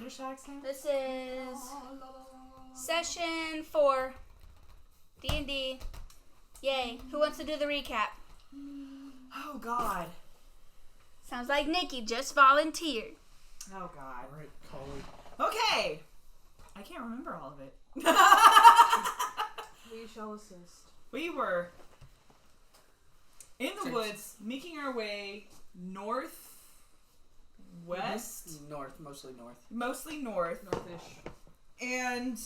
your Shaq's name? This is session 4. D&D. Yay. Who wants to do the recap? Oh, God. Sounds like Nikki just volunteered. Oh, God. All right, colleague. Okay. I can't remember all of it. We shall assist. We were in the woods, making our way northwest. North, mostly north. Mostly north. Northish. And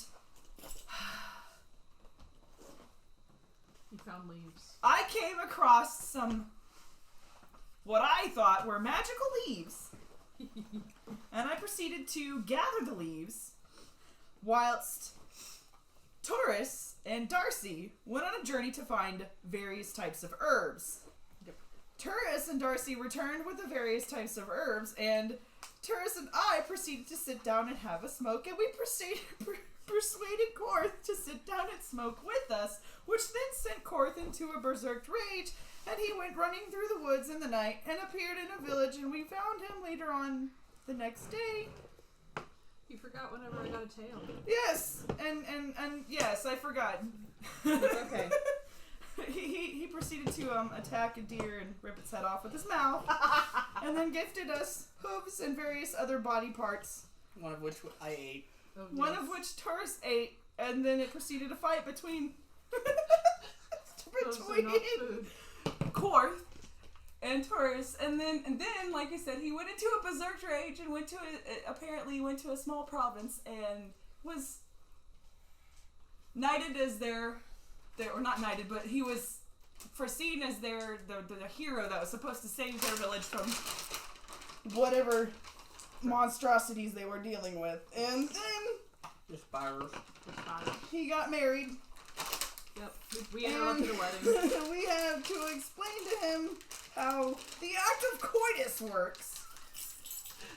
You found leaves. I came across some, what I thought were magical leaves. And I proceeded to gather the leaves, whilst Taurus and Darcy went on a journey to find various types of herbs. Yep. Taurus and Darcy returned with the various types of herbs, and Taurus and I proceeded to sit down and have a smoke, and we persuaded Korth to sit down and smoke with us, which then sent Korth into a berserk rage, and he went running through the woods in the night and appeared in a village, and we found him later on the next day. You forgot whenever I got a tail. Yes, and yes, I forgot. It's okay. He proceeded to attack a deer and rip its head off with his mouth, and then gifted us hooves and various other body parts. One of which I ate. Oh, One yes. of which Taurus ate, and then it proceeded a fight between Those are not food. Korth and Taurus, and then, like I said, he went into a berserk rage and apparently went to a small province and was knighted as or not knighted, but he was foreseen as the hero that was supposed to save their village from whatever monstrosities they were dealing with. And then The spirals. he got married. Yep. We interrupted a wedding. We have to explain to him how the act of coitus works.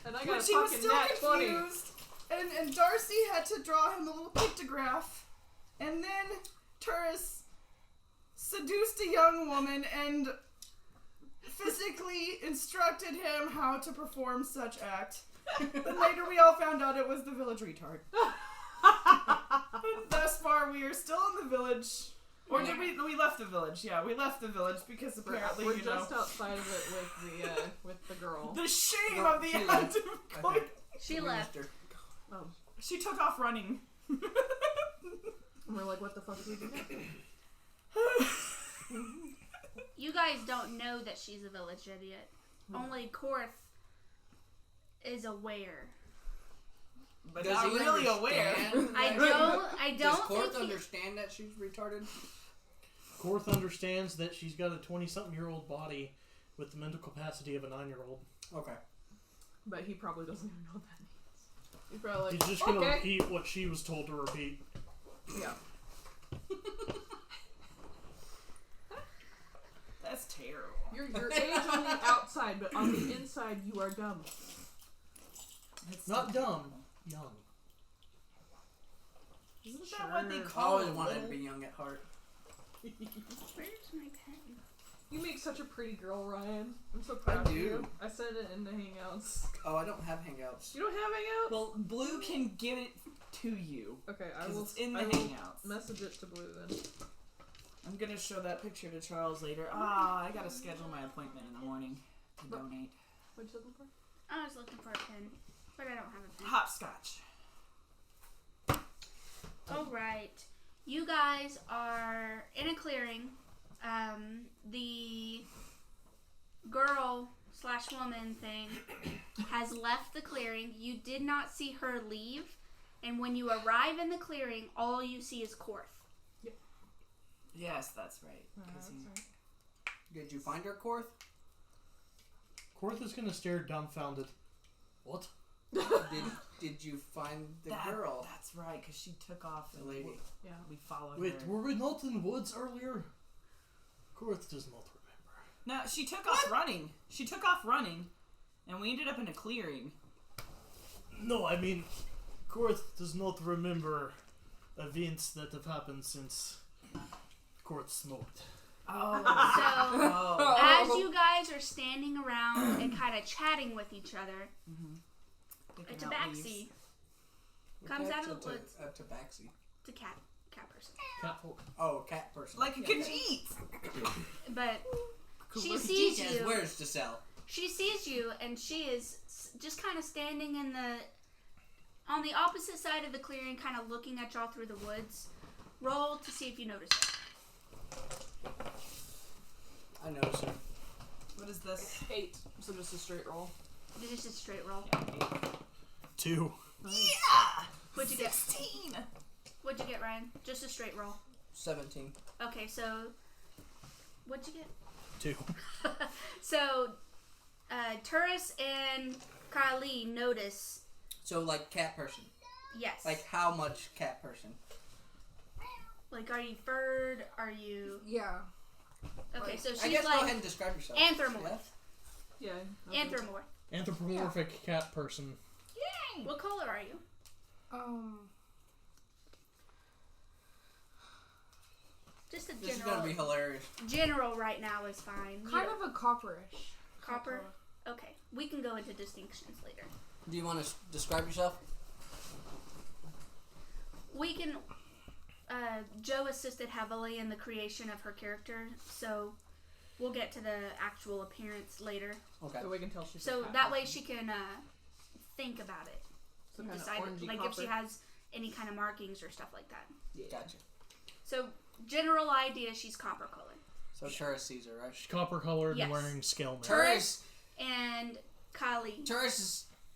And I got Which a he was fucking still nat 20. confused. And Darcy had to draw him a little pictograph. And then Taurus seduced a young woman and physically instructed him how to perform such act. Then later we all found out it was the village retard. And thus far we are still in the village. Or did we left the village? Yeah, we left the village because apparently, We're just outside of it with the girl. the shame No, of the she act left, of I coitus. think. She We left. missed her. Oh. She took off running. And we're like, what the fuck do we do now? You guys don't know that she's a village idiot. Only Korth is aware. But Does not he really aware. understand I that- don't Does think Korth he... understand that she's retarded? Korth understands that she's got a 20-something-year-old body with the mental capacity of a 9-year-old. Okay. But he probably doesn't even know what that means. He's probably like, He's just gonna okay. repeat what she was told to repeat. Yeah. That's terrible. Your age on the outside, but on the inside you are dumb. It's Not dumb, young. Isn't that what they I call always it? wanted to be young at heart. Where's my pen? You make such a pretty girl, Ryan. I'm so proud of do. you. I sent it in the Hangouts. Oh, I don't have hangouts. You don't have Hangouts? Well, Blue can give it to you. Okay, I 'Cause will. it's in the I will Hangouts. message it to Blue then. I'm gonna show that picture to Charles later. I gotta schedule my appointment in the morning to donate. What you looking for? I was looking for a pen, but I don't have a pen. Hopscotch. Alright. You guys are in a clearing. The girl/woman thing has left the clearing. You did not see her leave. And when you arrive in the clearing, all you see is Korth. Yes, that's right. 'Cause he- That's right. Did you find her, Korth? Korth is gonna stare dumbfounded. What? Did you find the That- girl? That's right, because she took off. The lady. Yeah. We followed Wait, her. were we not in the woods earlier? Korth does not remember. No, she took off running. She took off running, and we ended up in a clearing. No, I mean, Korth does not remember events that have happened since Korth smoked. Oh. So, as you guys are standing around and kind of chatting with each other, Picking it's a out leaves. backseat. Comes Okay, out so of the woods. Tabaxi. It's a cat person. Cat. Oh, cat person. Like a Khajiit. But she Cooler sees She has you. wares to sell. She sees you, and she is just kind of standing on the opposite side of the clearing, kind of looking at y'all through the woods. Roll to see if you notice it. I notice her. What is this? 8. So just a straight roll. This is just a straight roll. 2. Yeah! What'd you get? 16! What'd you get, Ryan? Just a straight roll. 17. Okay, so what'd you get? 2. So, Turris and Kali notice. So, like, cat person. Yes. Like, how much cat person? Like, are you furred? Are you? Yeah. Okay, Like, so she's I guess go like ahead and describe yourself. anthropomorph. Yeah? Yeah. Anthropomorph. Anthropomorphic cat person. What color are you? Just a This is gonna be general. hilarious. General right now is fine. You Kind don't- of a copperish. copper. Okay, we can go into distinctions later. Do you want to describe yourself? We can. Joe assisted heavily in the creation of her character, so we'll get to the actual appearance later. Okay. So we can tell she's a So cat that way person. she can think about it So and kind of decide, orangey like copper. if she has any kind of markings or stuff like that. Yeah. Gotcha. So general idea, she's copper colored. So Turris sees her, right? She's copper colored Yes. and wearing scale mail. Turris And Kali.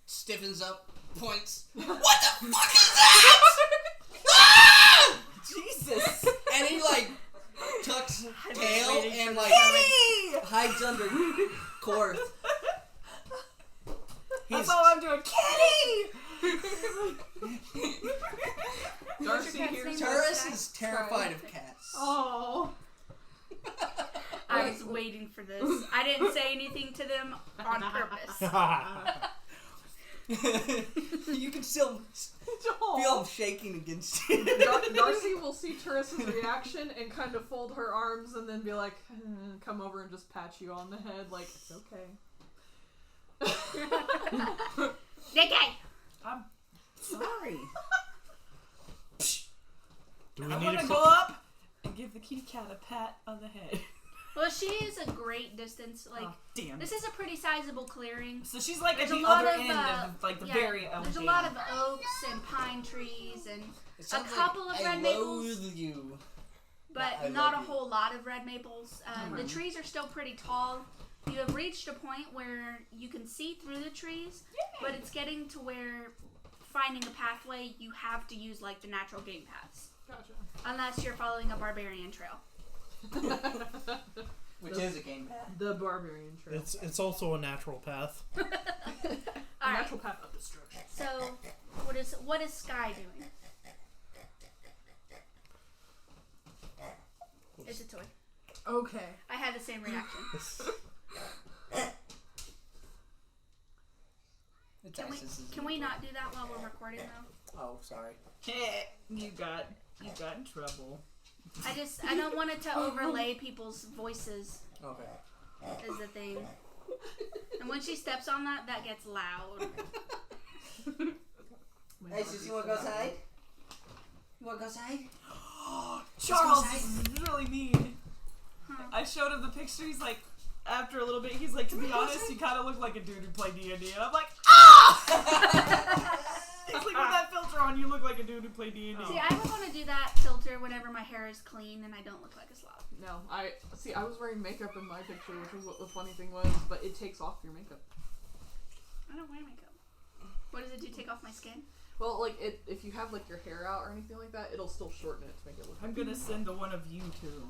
stiffens up, points. What the fuck is that? Ah! Jesus! And he like tucks tail and like Kitty! hides under Korth. That's all I'm doing. Kitty! Darcy cat's hears name? Turris is terrified of cats. Oh. I was waiting for this. I didn't say anything to them on purpose. You can still feel him shaking against you. Darcy will see Turris's reaction and kind of fold her arms and then be like, come over and just pat you on the head, like, it's okay. JK! I'm sorry. Do we I need want to to go up and give the kitty cat a pat on the head. Well, she is a great distance. Like, Oh, damn. this is a pretty sizable clearing. So she's like There's at a the lot other of, end of like the yeah, very There's a damn. lot of oaks and pine trees, and It sounds couple like of I red maples. loathe you. but I not a love you. whole lot of red maples. The trees are still pretty tall. You have reached a point where you can see through the trees, but it's getting to where finding a pathway, you have to use like the natural game paths. Gotcha. Unless you're following a barbarian trail. Which is a game path. The barbarian trail. It's also a natural path. Alright, Natural path of destruction. so what is Sky doing? It's a toy. Okay. I had the same reaction. It's Can we, Isis. can we not do that while we're recording though? Oh, sorry. You got in trouble. I don't want it to overlay people's voices Okay. is the thing. And when she steps on that, that gets loud. Isis, you wanna go outside? You wanna go outside? Charles Let's is really mean. Huh. I showed him the picture. He's like, after a little bit, he's like, to be honest, you kind of look like a dude who played D&D. And I'm like, ah! He's like, with that filter on, you look like a dude who played D&D. See, I would want to do that filter whenever my hair is clean and I don't look like a slob. No, I was wearing makeup in my picture, which was what the funny thing was, but it takes off your makeup. I don't wear makeup. What does it do? Take off my skin? Well, like if you have like your hair out or anything like that, it'll still shorten it to make it look. I'm gonna send to one of you two.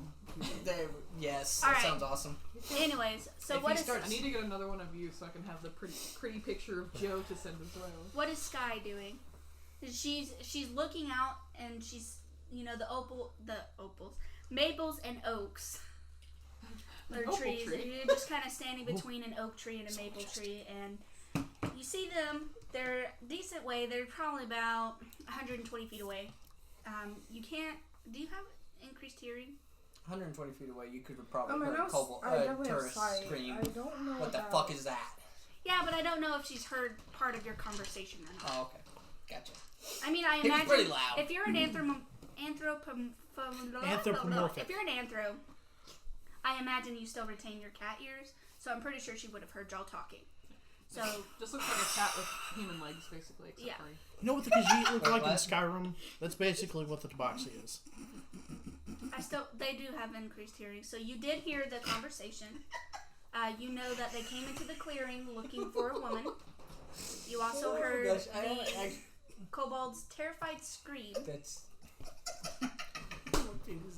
There, yes, All that right. sounds awesome. Anyways, so If what you is start, I need to get another one of you so I can have the pretty picture of Joe to send as well. what is Sky doing? She's looking out and she's the opals, maples and oaks. They're Opal trees. tree. And you're just kind of standing between an oak tree and a maple tree, and you see them. They're decent way. They're probably about 120 feet away. You can't. Do you have increased hearing? 120 feet away, you could probably I heard know. I definitely have tourist sight. scream. I don't know What the about- fuck is that? Yeah, but I don't know if she's heard part of your conversation or not. Oh, okay. Gotcha. I mean, I It was imagine pretty loud. if you're an Anthropomorphic. if you're an anthro, I imagine you still retain your cat ears. So I'm pretty sure she would have heard y'all talking. So Just looks like a cat with human legs, basically. Except Yeah. for You know what the Khajiit look like in What? Skyrim? That's basically what the Tabaxi is. they do have increased hearing. So you did hear the conversation. You know that they came into the clearing looking for a woman. You also heard gosh, the kobold's terrified scream. That's.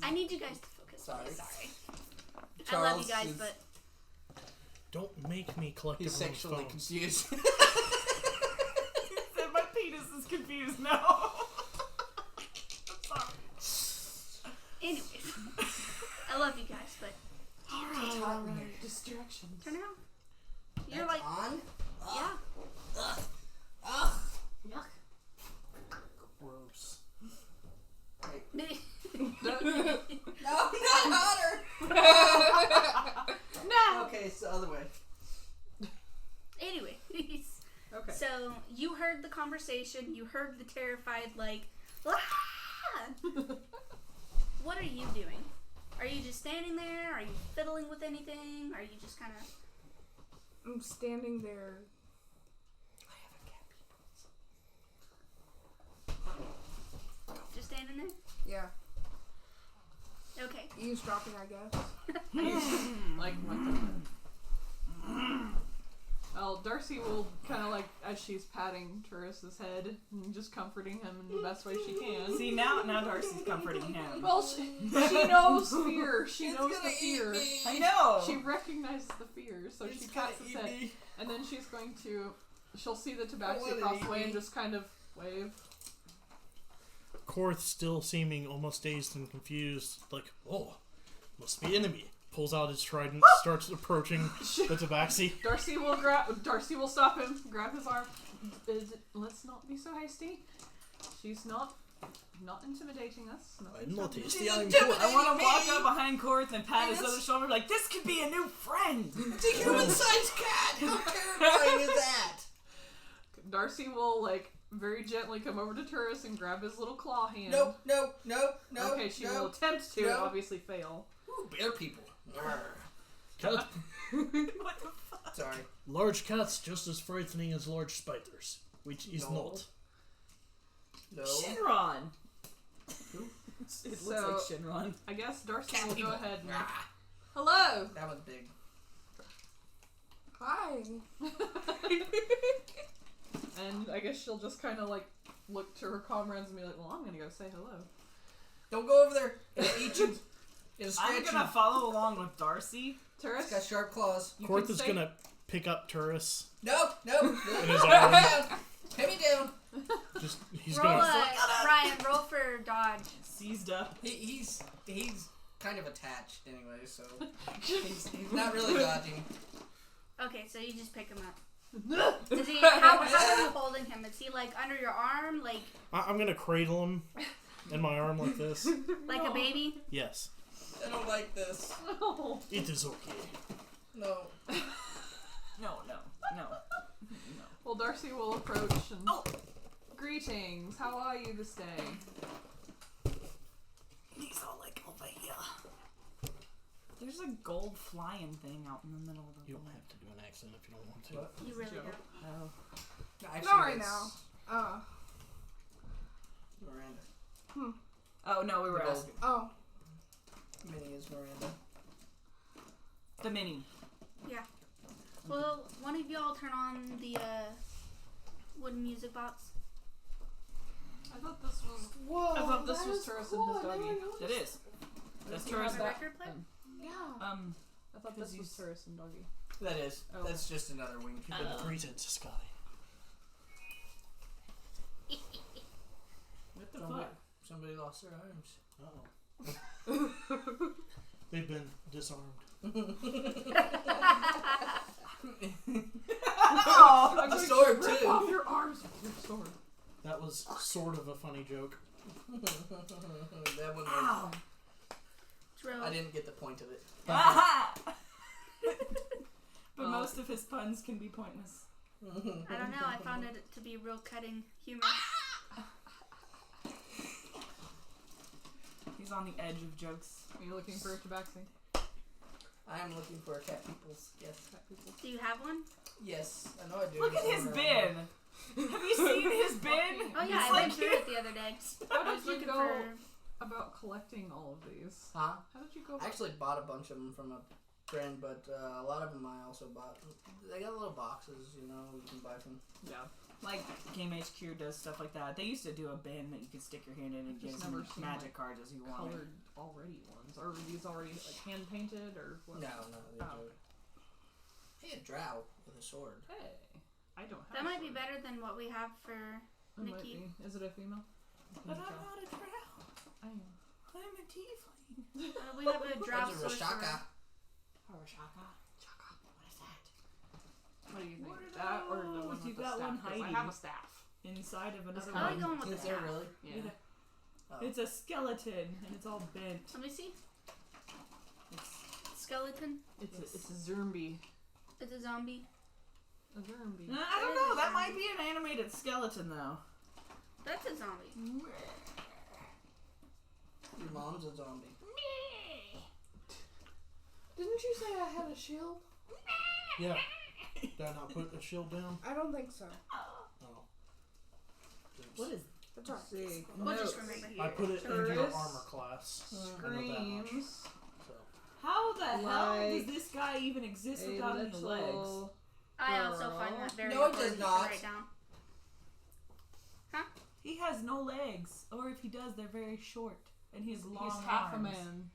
I need you guys to focus. Sorry. Sorry. I Charles love you guys, is- but Don't make me collect He's everyone's sexually phones. confused. My penis is confused now. I'm sorry. anyways, I love you guys, but Alright. Distractions. turn around. You're That's like, on? yeah. Ugh. Ugh. Yuck. Gross. Wait. No, not hotter! No! Okay, it's the other way. Anyways, Okay. so you heard the conversation. You heard the terrified, like, "Ah!" What are you doing? Are you just standing there? Are you fiddling with anything? Are you just kind of... I'm standing there. Just standing there? Yeah. Okay. Eavesdropping, I guess. Like, what the... Well, Darcy will kind of like, as she's patting Turris's head and just comforting him in the best way she can. See, now Darcy's comforting him. Well, she knows fear. She It's knows gonna the eat fear. me. I know. She recognizes the fear, so It's she gonna pats his eat head. me. And then she's going to... She'll see the I tabaxi wanna across eat the way me. and just kind of wave. Korth, still seeming almost dazed and confused, like, oh, must be enemy. Pulls out his trident, starts approaching the Tabaxi. Darcy will stop him, grab his arm. Let's not be so hasty. She's not intimidating us. I'm not She's hasty, I'm intimidating Korth. I want to me. walk up behind Korth and pat his Yes. other shoulder like, this could be a new friend. It's a human-sized cat! How terrifying is that? Darcy will like very gently come over to Turris and grab his little claw hand. No. Okay, she will attempt to, no. obviously fail. Ooh, bear people. Cat. What the fuck? Sorry. Large cats just as frightening as large spiders, which is No. not. No. Shinron. It looks So- like Shinron. I guess Darcy Cat will people. go ahead and... Ah, Hello! that was big. Hi. And I guess she'll just kind of like look to her comrades and be like, well, I'm gonna go say hello. Don't go over there. It'll eat you. It'll scratch I'm you. gonna follow along with Darcy. Turris, It's got sharp claws. you Korth can is say- gonna pick up Turris. No. In his Put arm. me down. Put me down. Just he's roll gonna. Ryan, roll for dodge. Seized up. He's kind of attached anyway, so he's not really dodging. Okay, so you just pick him up. Is he, how are you holding him? Is he like under your arm, like I'm gonna cradle him in my arm like this. like a baby? Yes, I don't like this. No. it is okay. No. No. Well, Darcy will approach and... Oh. Greetings, how are you this day? He's all like over here. There's a gold flying thing out in the middle of the You don't lake. have to do an accent if you don't want to. What? You really Joke. don't. Oh. Actually, Not right that's now. Miranda. Oh no, we were The gold. asking. Oh. Minnie is Miranda. The mini. Well, one of y'all turn on the wooden music box. I thought this was... Whoa. I thought this that was is Turris cool. and his I never doggy. noticed. It is. That's Do you have Turris. a record player? Yeah. I thought this was Turris and doggy. That is. Oh. That's just another wing. You've been pretense, Scotty. What the Somebody lost their arms. Uh-oh. They've been disarmed. Oh, I'm A going sword, to rip too. off your arms with your sword. That was sort of a funny joke. That one was, Ow. Drill. I didn't get the point of it. Aha! But most of his puns can be pointless. I don't know. I found it to be real cutting humor. She's on the edge of jokes. Are you looking for a tabaxi? I am looking for a cat peoples. Yes. Cat people. Do you have one? Yes, I know I do. Look at his bin. Have you seen his bin? Oh yeah, It's I went like- through it the other day. How I was did you looking go for. about collecting all of these? Huh? How did you go I about actually bought a bunch of them from a friend, but a lot of them I also bought. They got little boxes, you know, you can buy from. Yeah. Like Game HQ does stuff like that. They used to do a bin that you could stick your hand in and get Just as never many seen, magic like, cards as you wanted. colored already ones? Or were these already like hand painted or what? No, they Oh. do. Hey, a drow with a sword. Hey. I don't have That might be sword. better than what we have for. It might Nikki. be. Is it a female? But I'm Drow. not a drow. I am. I'm a tiefling. We have a drow That's a sorcerer. Rashaka. Harashaka. What is that? What do you think? What are That or the one those? with You the got staff? one 'Cause I hiding. have a staff. Inside of another I like one. going with the Is there staff. really? Yeah. Oh. It's a skeleton and it's all bent. Let me see. It's, Skeleton. It's a zombie. It's a zombie. A zombie. I don't know. That might be an animated skeleton though. That's a zombie. Your mom's a zombie. Didn't you say I had a shield? Yeah. Did I not put a shield down? I don't think so. Oh. What is? That's right. See. We'll just Notes. remember I here. put it into your Turris. armor class. I know that much. Screams. So. How the hell does Like this guy even exist a without any legs? little I also girl. find that very No, it important does to not. write down. He has no legs, or if he does, they're very short, and he has long He's half arms. a man.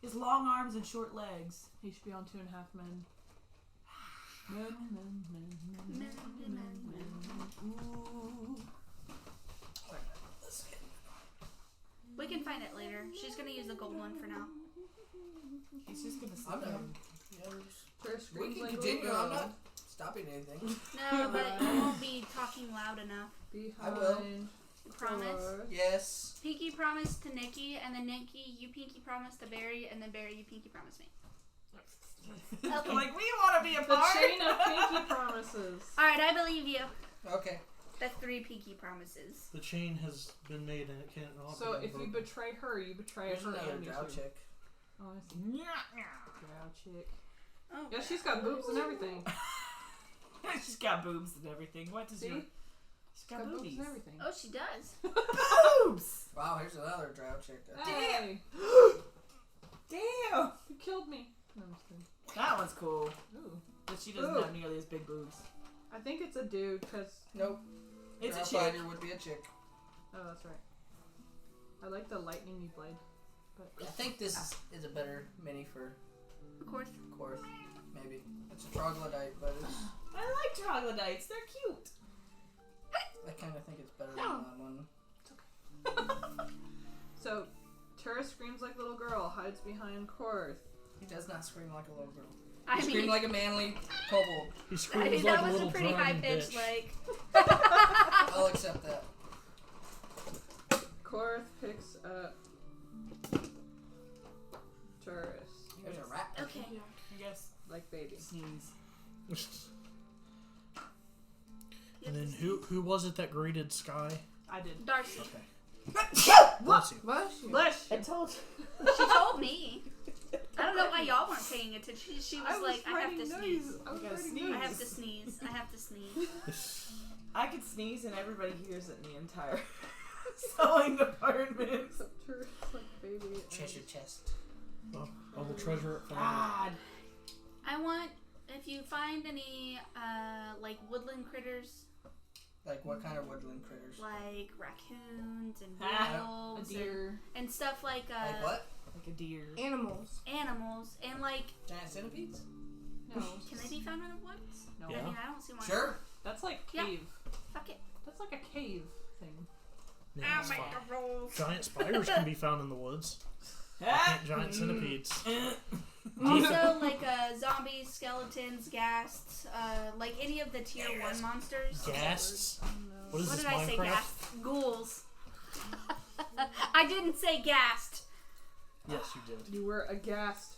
His long arms and short legs. He should be on 2.5 men. Men. Ooh. Let's get We can find it later. She's gonna use the gold one for now. He's just gonna sit I'm there. done. Yeah, Turris we screams can like a continue. little I'm girl. not stopping anything. No, but you won't be talking loud enough. I will. Behind. Promise. Or- Yes. Pinky promise to Nikki, and then Nikki, you pinky promise to Barry, and then Barry, you pinky promise me. Okay. Like, we want to be a The part. chain of pinky promises. Alright, I believe you. Okay. That's 3 pinky promises. The chain has been made and it can't not So be if you broken. betray her, you betray Here's her another and me drow too. chick. Oh, I see. Yeah. Drow chick. Oh, Yeah, she's got boobs and everything. She's got boobs and everything. What does See? your... She's She's got got boobs boobies. and everything. Oh, she does. Boobs! Wow, here's another drow chick. Hey, Damn! you killed me. No, I'm just kidding. That one's cool. Ooh. But she doesn't Ooh. have nearly as big boobs. I think it's a dude, because... Nope. It's drow a chick. fighter would be a chick. Oh, that's right. I like the lightning blade. But I think this is a better mini for Of course. Korth. Maybe. It's a troglodyte, but it's, I like troglodytes. They're cute. I kind of think it's better than that one. So, Tara screams like a little girl, hides behind Korth. He does not scream like a little girl. I He screams mean, like a manly kobold. He screams that like a was little a pretty high driving pitch, bitch. like. I'll accept that. Korth picks up Turris There's a rat. Okay. I guess. like baby. Sneeze. And then who was it that greeted Sky? I did. Darcy. Okay. What? Bless you. Bless you. Bless I you. told you. She told me. I don't know why y'all weren't paying attention. She was like, I have to sneeze. I was You gotta writing sneeze. I notes. have to sneeze. I have to sneeze. I could sneeze and everybody hears it in the entire sewing department. Turris like baby. and- Chest your chest. Well, I will treasure it for God. I want, if you find any, like woodland critters, Like what kind of woodland critters? like raccoons and Ah, A wolves deer. and stuff like, Like what? Like a deer. Animals. animals, and like, Giant centipedes? No. can they be found in the woods? No. I Yeah. mean, I don't see why. Sure. That's like Yeah. cave. Fuck it. That's like a cave thing. Yeah, I'll it's make fine. the rolls. Giant spiders can be found in the woods. Why Ah. can't giant centipedes? Also, like zombies, skeletons, ghasts, like any of the tier 1 monsters. Ghasts? What is What this, did I say? Minecraft? Ghast? Ghouls. I didn't say ghast. Yes, you did. You were aghast.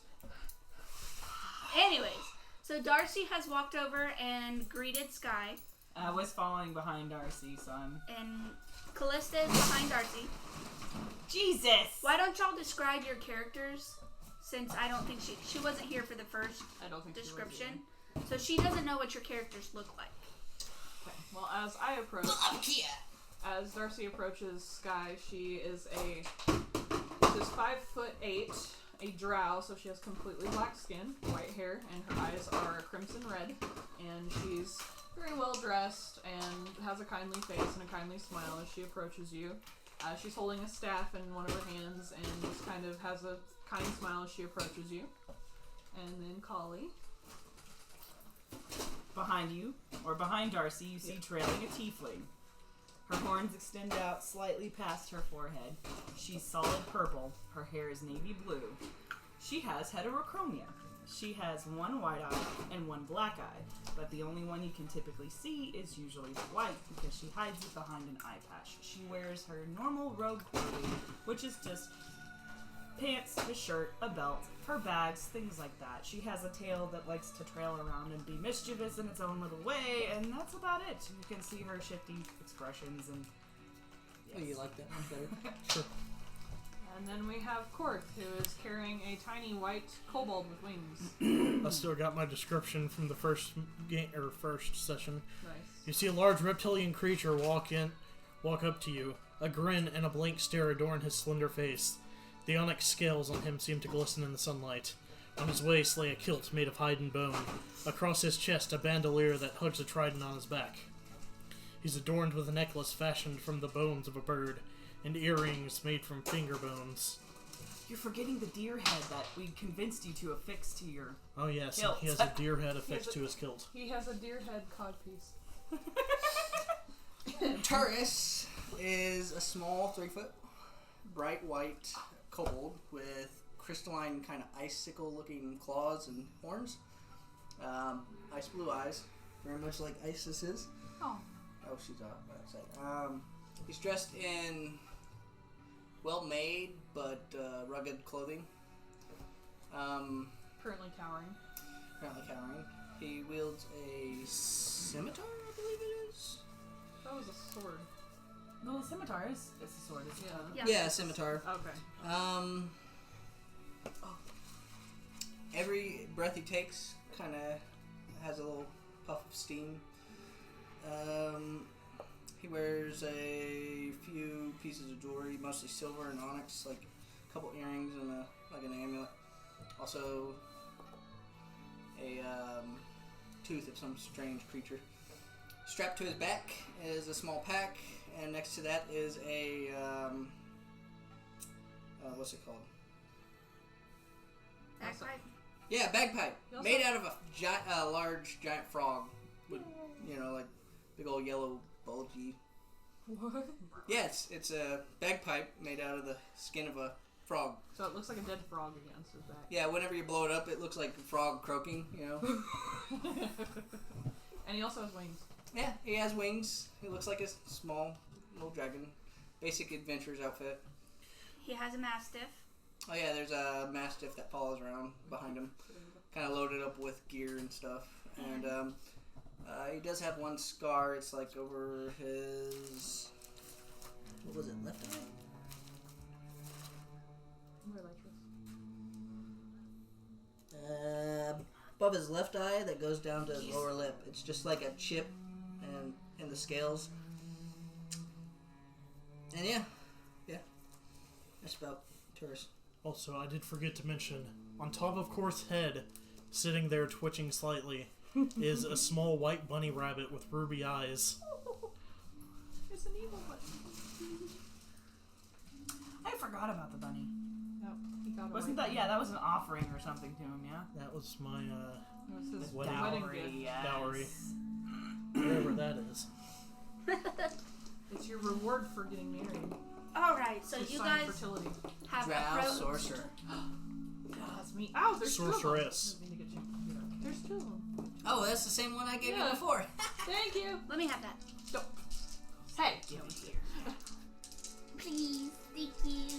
Anyways, so Darcy has walked over and greeted Sky, I was following behind Darcy, son. and Callista is behind Darcy. Jesus! Why don't y'all describe your characters? Since I don't think she wasn't here for the first I don't think description. So she doesn't know what your characters look like. Okay. Well, as I approach, as Darcy approaches Sky, she is 5'8", a drow, so she has completely black skin, white hair, and her eyes are crimson red, and she's very well dressed and has a kindly face and a kindly smile as she approaches you. She's holding a staff in one of her hands and just kind of has a kind smile as she approaches you. And then Kali. Behind you, or behind Darcy, you see trailing a tiefling. Her horns extend out slightly past her forehead. She's solid purple. Her hair is navy blue. She has heterochronia. She has one white eye and one black eye, but the only one you can typically see is usually the white because she hides it behind an eye patch. She wears her normal rogue clothing, which is just pants, a shirt, a belt, her bags, things like that. She has a tail that likes to trail around and be mischievous in its own little way, and that's about it. You can see her shifty expressions and... Oh, you like that one better? Sure. And then we have Korth, who is carrying a tiny white kobold with wings. I still got my description from the first session. Nice. You see a large reptilian creature walk up to you. A grin and a blank stare adorn his slender face. The onyx scales on him seem to glisten in the sunlight. On his waist lay a kilt made of hide and bone. Across his chest, a bandolier that hugs a trident on his back. He's adorned with a necklace fashioned from the bones of a bird, and earrings made from finger bones. You're forgetting the deer head that we convinced you to affix to your... Oh yes, Kilt. he has a deer head affixed to his kilt. He has a deer head codpiece. Taurus is a small 3-foot, bright white kobold with crystalline kind of icicle-looking claws and horns. Ice blue eyes, very much like Isis is. Oh. Oh, she's outside. He's dressed in well-made but rugged clothing. Currently cowering. He wields a scimitar, I believe it is. That was a sword. No, the scimitar is a sword. It's Yeah. A scimitar. Okay. Every breath he takes kind of has a little puff of steam. He wears a few pieces of jewelry, mostly silver and onyx, like a couple earrings and an amulet. Also, a tooth of some strange creature. Strapped to his back is a small pack, and next to that is a what's it called? Bagpipe. Yeah, bagpipe. You also- Made out of a large giant frog with, like big old yellow bulgy. What? Yeah, it's a bagpipe made out of the skin of a frog. So it looks like a dead frog against his back. Yeah, whenever you blow it up, it looks like a frog croaking, And he also has wings. Yeah, he has wings. He looks like a small little dragon. Basic adventurer's outfit. He has a mastiff. Oh yeah, there's a mastiff that follows around behind him. Kind of loaded up with gear and stuff. And he does have one scar. It's like over his... What was it, left eye? Above his left eye that goes down to his lower lip. It's just like a chip and in the scales. And yeah. That's about tourists. Also, I did forget to mention, on top of Korth's head, sitting there twitching slightly, is a small white bunny rabbit with ruby eyes. It's an evil one. I forgot about the bunny. Yep, he got a Wasn't white that... Yeah, that was an offering or something to him, yeah? That was my, That was his Wedding. wedding gift. Yes. dowry. Whatever that is. It's your reward for getting married. Alright, so It's you sign guys fertility. have Drow approached. sorcerer. That's me. Ow, there's Sorceress. two of them. I need to get you. There's two of them. Oh, that's the same one I gave you Yeah. before. Thank you. Let me have that. Don't. Hey. Give him here. Please, thank you.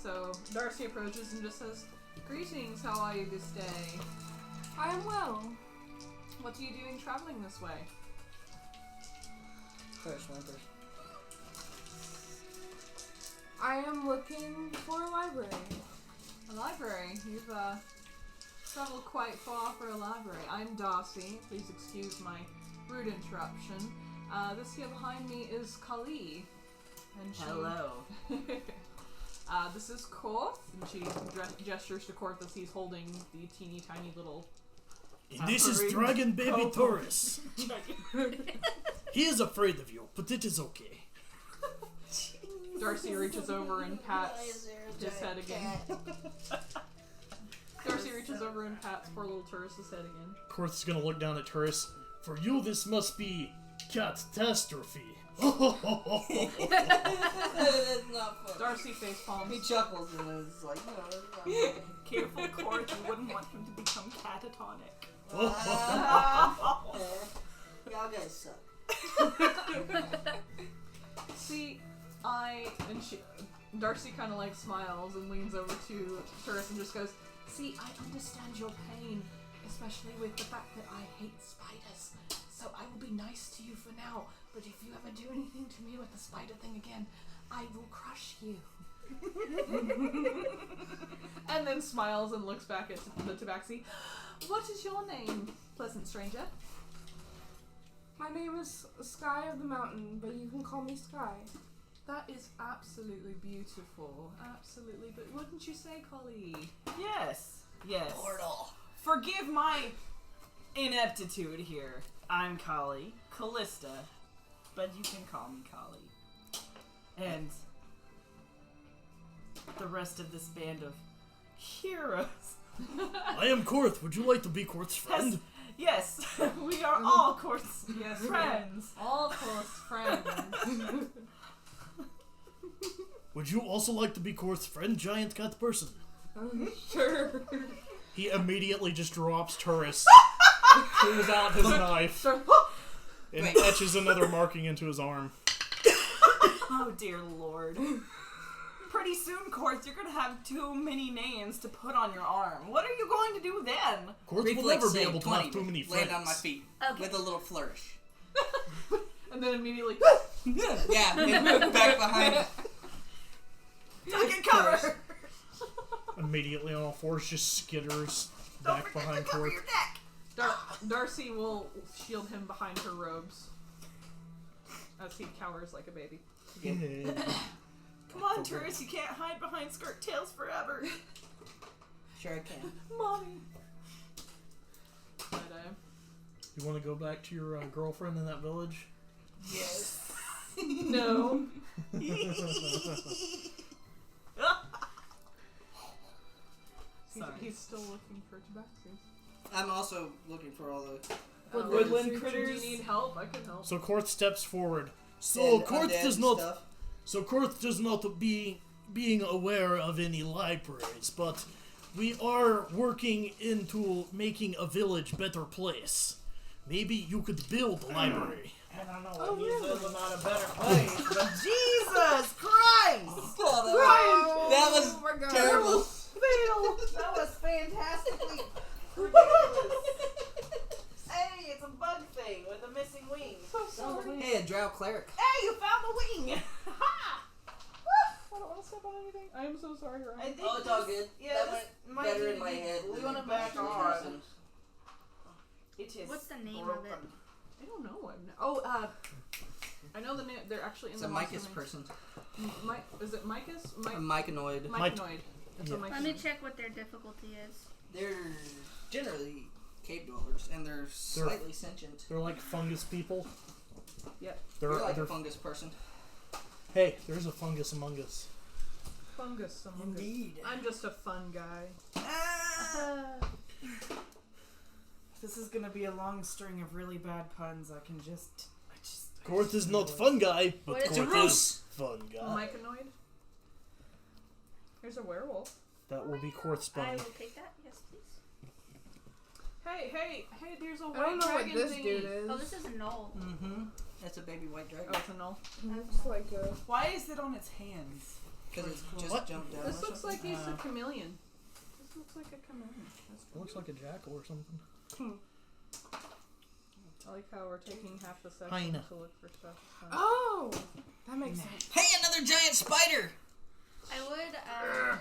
So Darcy approaches and just says, "Greetings. How are you this day? I am well. What are you doing traveling this way?" First one first. I am looking for a library. A library. You've traveled quite far for a library. I'm Darcy. Please excuse my rude interruption. This here behind me is Kali. And she... Hello. This is Korth, and she gestures to Korth as he's holding the teeny tiny little... And this is Dragon Baby Taurus. He is afraid of you, but it is okay. Darcy reaches over and pats his head again. Darcy reaches over and pats poor little Taurus's head again. Korth's gonna look down at Taurus. For you, this must be catastrophe. That's not funny. Darcy face palms. He chuckles and is like, no, that's not funny. Careful, Korth. You wouldn't want him to become catatonic. Y'all guys suck. See, Darcy kind of like smiles and leans over to Taurus and just goes, see, I understand your pain, especially with the fact that I hate spiders. So I will be nice to you for now, but if you ever do anything to me with the spider thing again, I will crush you. And then smiles and looks back at the tabaxi. What is your name, pleasant stranger? My name is Sky of the Mountain, but you can call me Sky. That is absolutely beautiful. Absolutely. But wouldn't you say, Collie? Yes. Yes. Portal. Forgive my ineptitude here. I'm Kali, Callista, but you can call me Kali. And the rest of this band of heroes. I am Korth. Would you like to be Korth's friend? Yes, we are all Korth's friends. All close friends. Would you also like to be Korth's friend, giant cat person? Sure. He immediately just drops Taurus, pulls out his knife, and etches another marking into his arm. Oh dear lord. Pretty soon, Korth, you're gonna have too many names to put on your arm. What are you going to do then? Korth will never be able to have too many friends. Land on my feet with a little flourish. And then immediately... Yeah, and back behind it. Duck and cover! Immediately on all fours, just skitters back behind Cover Korth. your neck! Darcy will shield him behind her robes as he cowers like a baby. Come on, Taurus, you can't hide behind skirt tails forever. Sure I can. Mommy! But, You want to go back to your girlfriend in that village? Yes. no. He's still looking for tobacco. I'm also looking for all the Woodland Do critters. you need help? I can help. So Korth steps forward. So dead Korth undead does not. stuff. So Korth does not being aware of any libraries, but we are working into making a village better place. Maybe you could build a library. I don't know what he says about a better place, but Jesus Christ! That was Oh my God. terrible. That was fantastically ridiculous. Hey, it's a bug thing with a missing wing. So sorry. Hey, a drow cleric. Hey, you found the wing! Ha! I don't want to step on anything. I am so sorry, I Ryan. think Oh, it's all good. Yeah, That this went might better need in to my be head. glued than back the on. person. It is. What's the name broken. of it? I don't know. I know the name. They're actually in It's the a monster Micus manual. person. Is it Micus? A myconoid. Myconoid. It's a Yeah. Let me myconoid. check what their difficulty is. They're generally cave dwellers, and they're slightly sentient. They're like fungus people. Yep. You're like they're a fungus person. Hey, there's a fungus among us. Fungus. I'm just a fun guy. Ah! This is gonna be a long string of really bad puns. I just Korth is not fun guy, but What is it? Korth is fun guy. Myconoid. Here's a werewolf. That will be Korth's I bun. will take that. Yes, please. Hey, there's a I white don't know what dragon this thingy. dude is. Oh, this is a knoll. Mm-hmm. That's a baby white dragon. Oh, it's a null. Looks like a... Why is it on its hands? Because it's just What? jumped down. This or looks like something. he's a chameleon. This looks like a chameleon. It looks like a jackal or something. I like how we're taking half the session Hyena. to look for stuff. Oh! That makes sense. Hey, another giant spider! I would.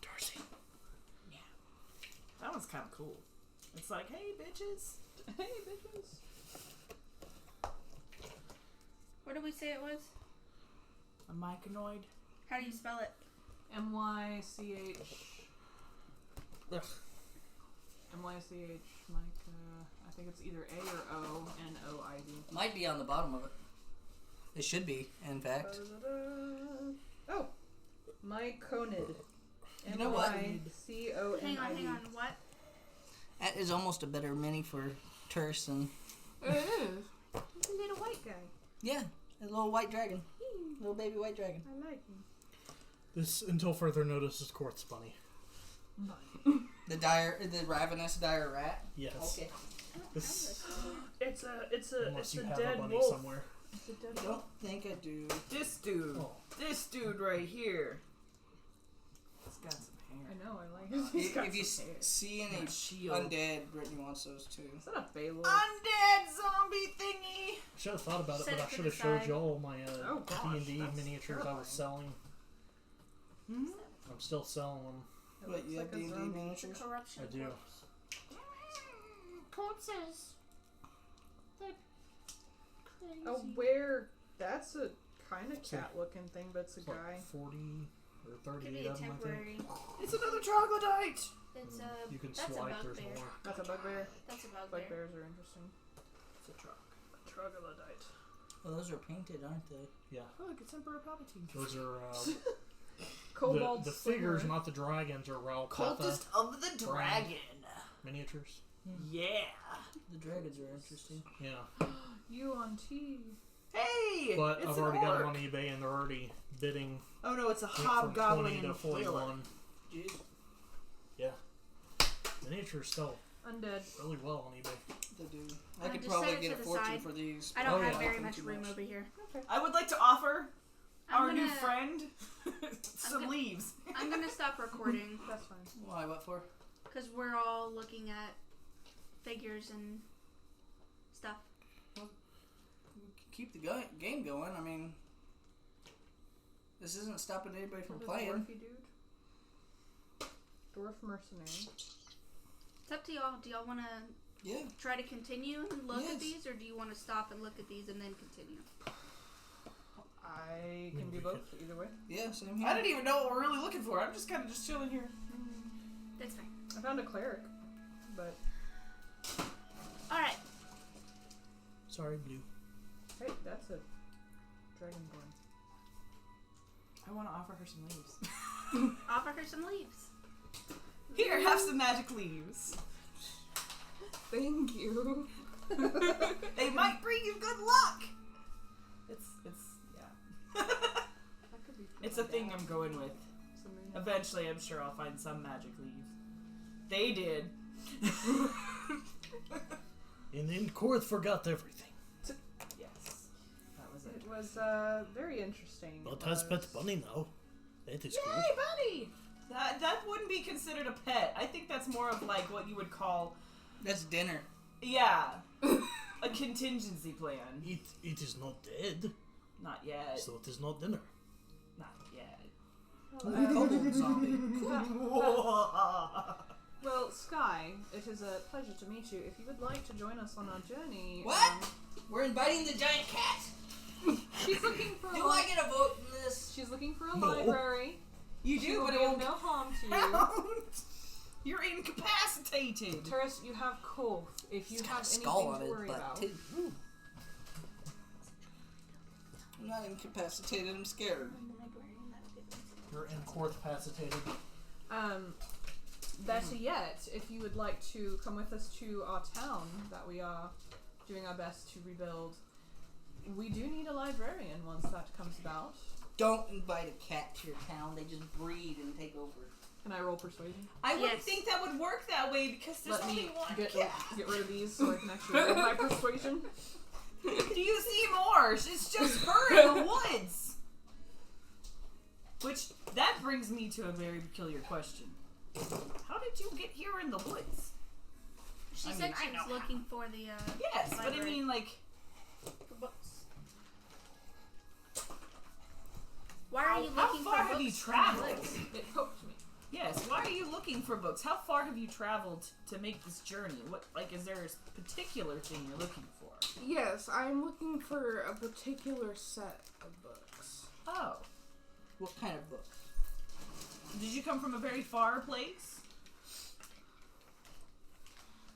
Darcy. That one's kind of cool. It's like, hey, bitches. Hey, bitches. What did we say it was? A myconoid. How do you spell it? M-Y-C-H. Ugh. M-Y-C-H. Mike. I think it's either A or O. N-O-I-D. Might be on the bottom of it. It should be, in fact. Oh. Myconid. You know what? M-Y-C-O-N-I-D. Hang on. What? That is almost a better mini for Turson. It is. It's a little white guy. Yeah, a little white dragon. Little baby white dragon. I like him. This, until further notice, is Quartz Bunny. The ravenous dire rat. Yes. Okay. This, It's a unless you have a bunny somewhere. It's a dead I don't think I do. This dude. Oh. This dude right here. He's got some hair. I know, I like it. He's got If you some hair. see any Shield. undead, Brittany wants those too. Is that a Baylor? Undead zombie thingy. I should have thought about it, Set but it I to should the have showed side. you all my Oh, gosh, D&D that's miniatures I terrifying. was selling. Hmm? I'm still selling them. It Wait, looks you have like a D&D zombie. miniatures? Corruption. I do. Corpses. They're crazy. Oh, where? That's a kind of It's like- cat-looking thing, but it's a It's guy. like 40 or Could 38 be a of them, I think. temporary. It's another troglodyte. It's a. You can That's a swipe, there's bugbear. more. That's a bugbear. That's a bugbear. Bugbears are interesting. It's a trog. Troglodyte. Well, those are painted, aren't they? Yeah. Oh, look, it's Emperor Palpatine. Those are, Cobalt the slinger. figures, not the dragons, are Ralpatha Cultist of the Dragon. miniatures. Yeah. The dragons are interesting. Yeah. You on T. Hey! But it's I've an already got them orc. on eBay and they're already bidding Oh no, it's a from hobgoblin 20 to 41. whaler. Jeez. Yeah. Miniatures sell Undead. really well on eBay. They do. I Uh, could just probably set it get to a the fortune side. for these. I don't Oh, have yeah. very Nothing much too room over here. I would like to offer I'm our new gonna- friend some gonna- leaves. I'm gonna stop recording That's fine. Why? What for? because we're all looking at figures and stuff. Keep the game going. I mean, this isn't stopping anybody from What is playing. Dwarfy dude? Dwarf mercenary. It's up to y'all. Do y'all want to Yeah. try to continue and look Yes. at these, or do you want to stop and look at these and then continue? I can do both. Either way. Yeah, same here. I didn't even know what we're really looking for. I'm just kind of just chilling here. That's fine. I found a cleric, but All right. Sorry, Blue. hey, that's a dragonborn. I want to offer her some leaves. Offer her some leaves. Here, have some magic leaves. Thank you. They might bring you good luck. It's yeah. That could be. for It's my a thing dad. I'm going with. Somebody- Eventually, I'm sure I'll find some magic leaves. They did. In the end, Korth forgot everything. Yes. That was it. It was very interesting. But It has was- pet bunny now. That is Yay, good. buddy! That wouldn't be considered a pet. I think that's more of like what you would call, That's dinner. yeah, a contingency plan. It is not dead, Not yet. so it is not dinner. Not yet. Kobold zombie. Well, Sky, it is a pleasure to meet you. If you would like to join us on our journey, What? We're inviting the giant cat. she's looking for. Do I get a vote in this? She's looking for a No. library. You She do, will but do it won't no harm to you. count. You're incapacitated. Terrace, you have Korth. If you It's got have a skull anything on to it, worry but about, I'm not incapacitated. I'm scared. You're incapacitated. better yet, if you would like to come with us to our town that we are doing our best to rebuild, we do need a librarian once that comes about. Don't invite a cat to your town. They just breed and take over. Can I roll persuasion? I wouldn't Yes. think that would work that way because there's Let only me one get cat. rid of these so I can actually roll my persuasion. Do you see more? It's just her in the woods. Which, that brings me to a very peculiar question. How did you get here in the woods? She I said mean, I she was know looking for the Yes, but I library. mean, like, books. Why are are you How looking far for have you books? traveled? It poked me. Yes, why are you looking for books? How far have you traveled to make this journey? What, like, is there a particular thing you're looking for? Yes, I'm looking for a particular set of books. Oh. What kind of book? Did you come from a very far place?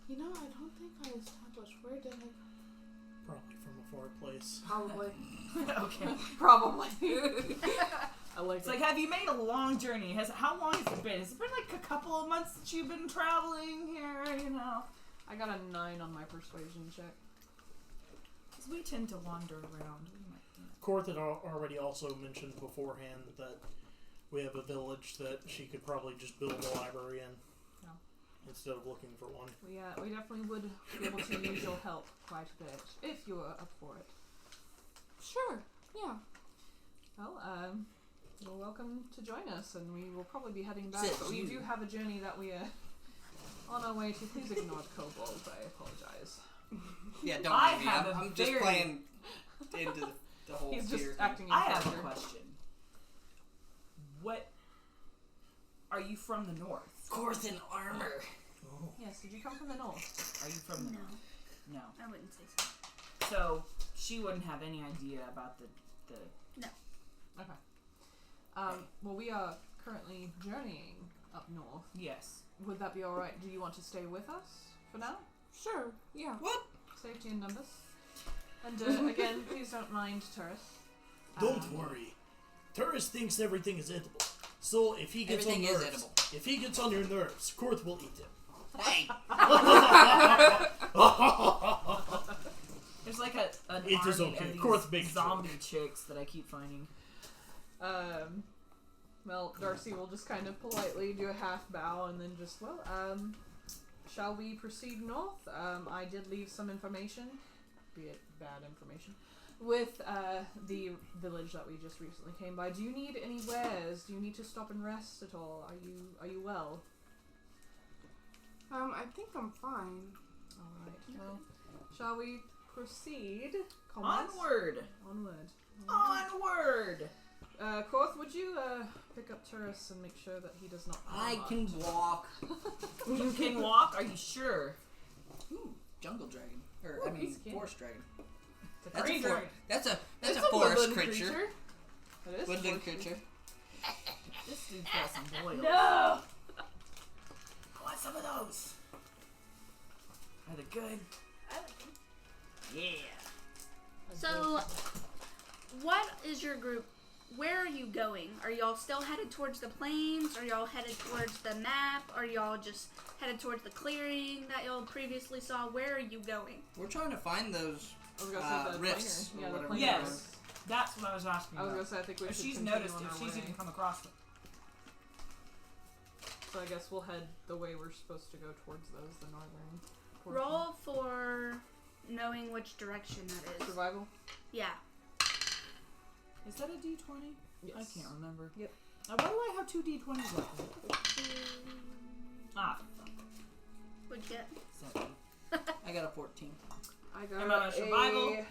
You know, I don't think I established where did I Probably from a far place. Probably. Okay. Probably. I like It's like, have you made a long journey? How long has it been? Has it been like a couple of months that you've been traveling here, you know? I got a 9 on my persuasion check. Because we tend to wander around. We might, Korth had already also mentioned beforehand that we have a village that she could probably just build a library in. Yeah. Instead of looking for one. We definitely would be able to use your help quite a bit, if you were up for it. Sure. Yeah. Well, you're welcome to join us, and we will probably be heading back, Says but we you. do have a journey that we on our way to. Please ignore the kobolds, I apologize. Yeah, don't I mind me. have a I'm just very- playing into the whole He's fear just thing. acting in I have a character. question. What... Are you from the north? Korth in armor. Oh. Yes, did you come from the north? Are you from the No, north? No. I wouldn't say so. So, she wouldn't have any idea about the Okay. Well, we are currently journeying up north. yes. Would that be alright? Do you want to stay with us for now? Sure. Yeah. What? Safety in numbers. And again, please don't mind Turris. Don't worry. Turris thinks everything is edible. So if he gets Everything on is nerves, edible. if he gets on your nerves, Korth will eat him. Hey! There's like an It is army okay. of Korth these makes zombie chicks that I keep finding. Well, Darcy will just kind of politely do a half bow and then just, shall we proceed north? I did leave some information, be it bad information, with the village that we just recently came by. Do you need any wares? Do you need to stop and rest at all? Are you well? I think I'm fine. Alright, well, shall we proceed? Comrades? Onward! Onward. Onward! Korth, would you pick up Turris and make sure that he does not I fall can walk. You can walk? Are you sure? Ooh, jungle dragon. Or, Ooh, I mean, he's cute. forest dragon. It's a That's a, green for- dragon. that's a It's forest woodland creature. It is Woodland forest creature. This dude's got some boils. No! I want some of those. Are they good? I like them. Yeah. So, what is your group? Where are you going? Are y'all still headed towards the plains? Are y'all headed towards the map? Are y'all just headed towards the clearing that y'all previously saw? Where are you going? We're trying to find those. I was gonna say the Rifts planer. or Yeah, the whatever. planer. Yes. That's what I was asking I was about. gonna say I think we If should she's continue noticed, on if our she's way. even come across them. So I guess we'll head the way we're supposed to go towards those, the northern portion. Roll for knowing which direction that is. Survival? Yeah. Is that a D20? Yes. I can't remember. Yep. Why do I have 2 D20s left? Ah, What'd you get? 7. I got a 14. I got Am I on survival?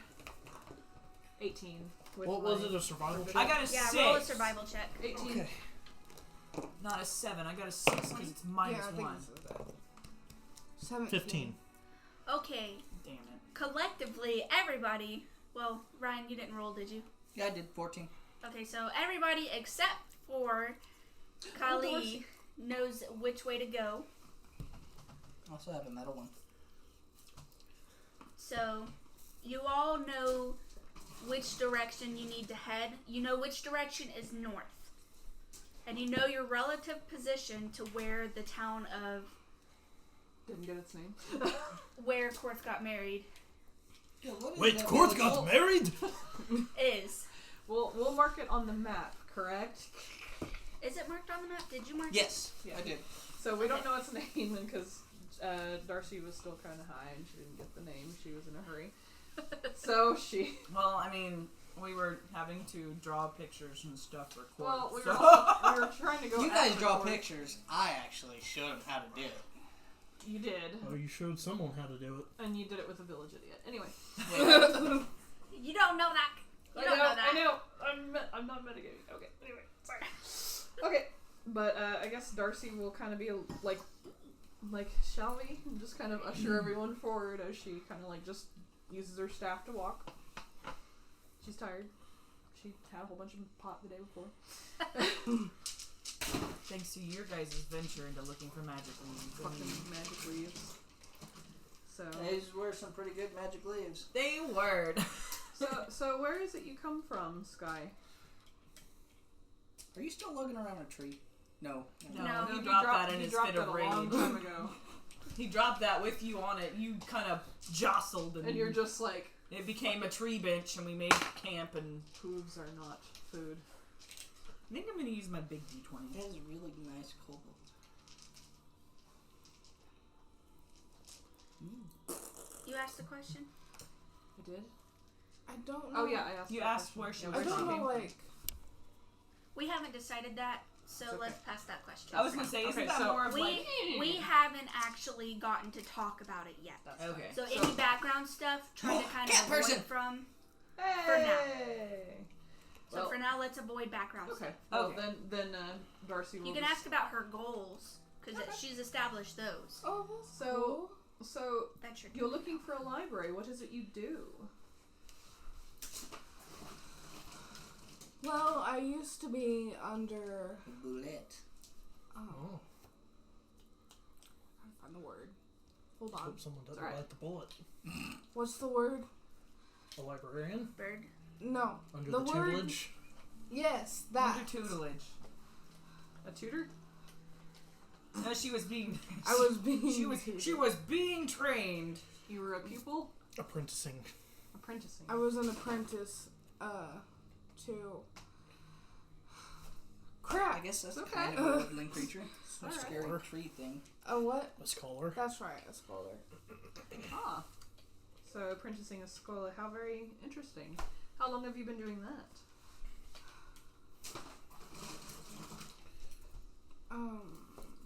18. with What was my- it, a survival check? I got a Yeah, 6. roll a survival check. 18. Okay. Not a 7. I got a 6 because it's minus yeah, I think 1. this is that. 17. 15. Okay. Damn it. Collectively, everybody. Well, Ryan, you didn't roll, did you? Yeah, I did 14. Okay, so everybody except for Kali knows which way to go. I also have a metal one. So you all know which direction you need to head. You know which direction is north. And you know your relative position to where the town of Didn't get its name. where Korth got married Yeah, what is Wait, that Korth village got called? married? is. We'll mark it on the map, correct? Is it marked on the map? Did you mark Yes, Yeah. I did. So we don't Okay. know its name because Darcy was still kind of high and she didn't get the name. She was in a hurry. So she... Well, I mean, we were having to draw pictures and stuff for court. Well, we so- were trying to go You guys after draw Korth. pictures. I actually showed them how to do it. You did. Oh, you showed someone how to do it. And you did it with a village idiot. Anyway. You don't know that. You don't know that. I know. I'm not metagaming. Okay. Anyway. But I guess Darcy will kind of be like, shall we? And just kind of usher everyone forward as she kind of like just uses her staff to walk. She's tired. She had a whole bunch of pot the day before. Thanks to your guys' venture into looking for magic leaves. Fucking magic leaves. So These were some pretty good magic leaves. They were. so where is it you come from, Sky? Are you still lugging around a tree? No. No, he dropped that in he his dropped fit of that a long rage. time ago. He dropped that with you on it. You kind of jostled, And you're just like, it became a tree bench, and we made camp. And hooves are not food. I think I'm gonna use my big D20. That is a really nice kobold. You asked the question? I did? I don't know. Oh yeah, I asked. You that asked question. where she Yeah, was I don't from. know, like. We haven't decided that, so It's okay. let's pass that question. I was gonna say, isn't Okay, that so more of like? We haven't actually gotten to talk about it yet. That's Okay. So any background stuff, try to kind of Cat avoid person. from. Hey! For now. So Well, for now, let's avoid background okay. stuff. Well, Okay. then Darcy will. You can just- ask about her goals, because Okay. she's established those. Oh, that's So, cool. so That's your you're looking for a library. What is it you do? Well, I used to be under. Boulette. Oh, I find the word. Hold on. Hope someone doesn't Alright. bite the bullet. What's the word? A librarian? bird. No. Under the the word. tutelage? Yes, that. Under tutelage. A tutor? No, she was being. I was being. She was being trained. You were a pupil? Apprenticing. Apprenticing. I was an apprentice. To. I Crap. guess that's Okay. kind of a woodland creature. A Alright. scary tree thing. A what? A scholar. That's right, a scholar. Ah. So apprenticing a scholar. How very interesting. How long have you been doing that?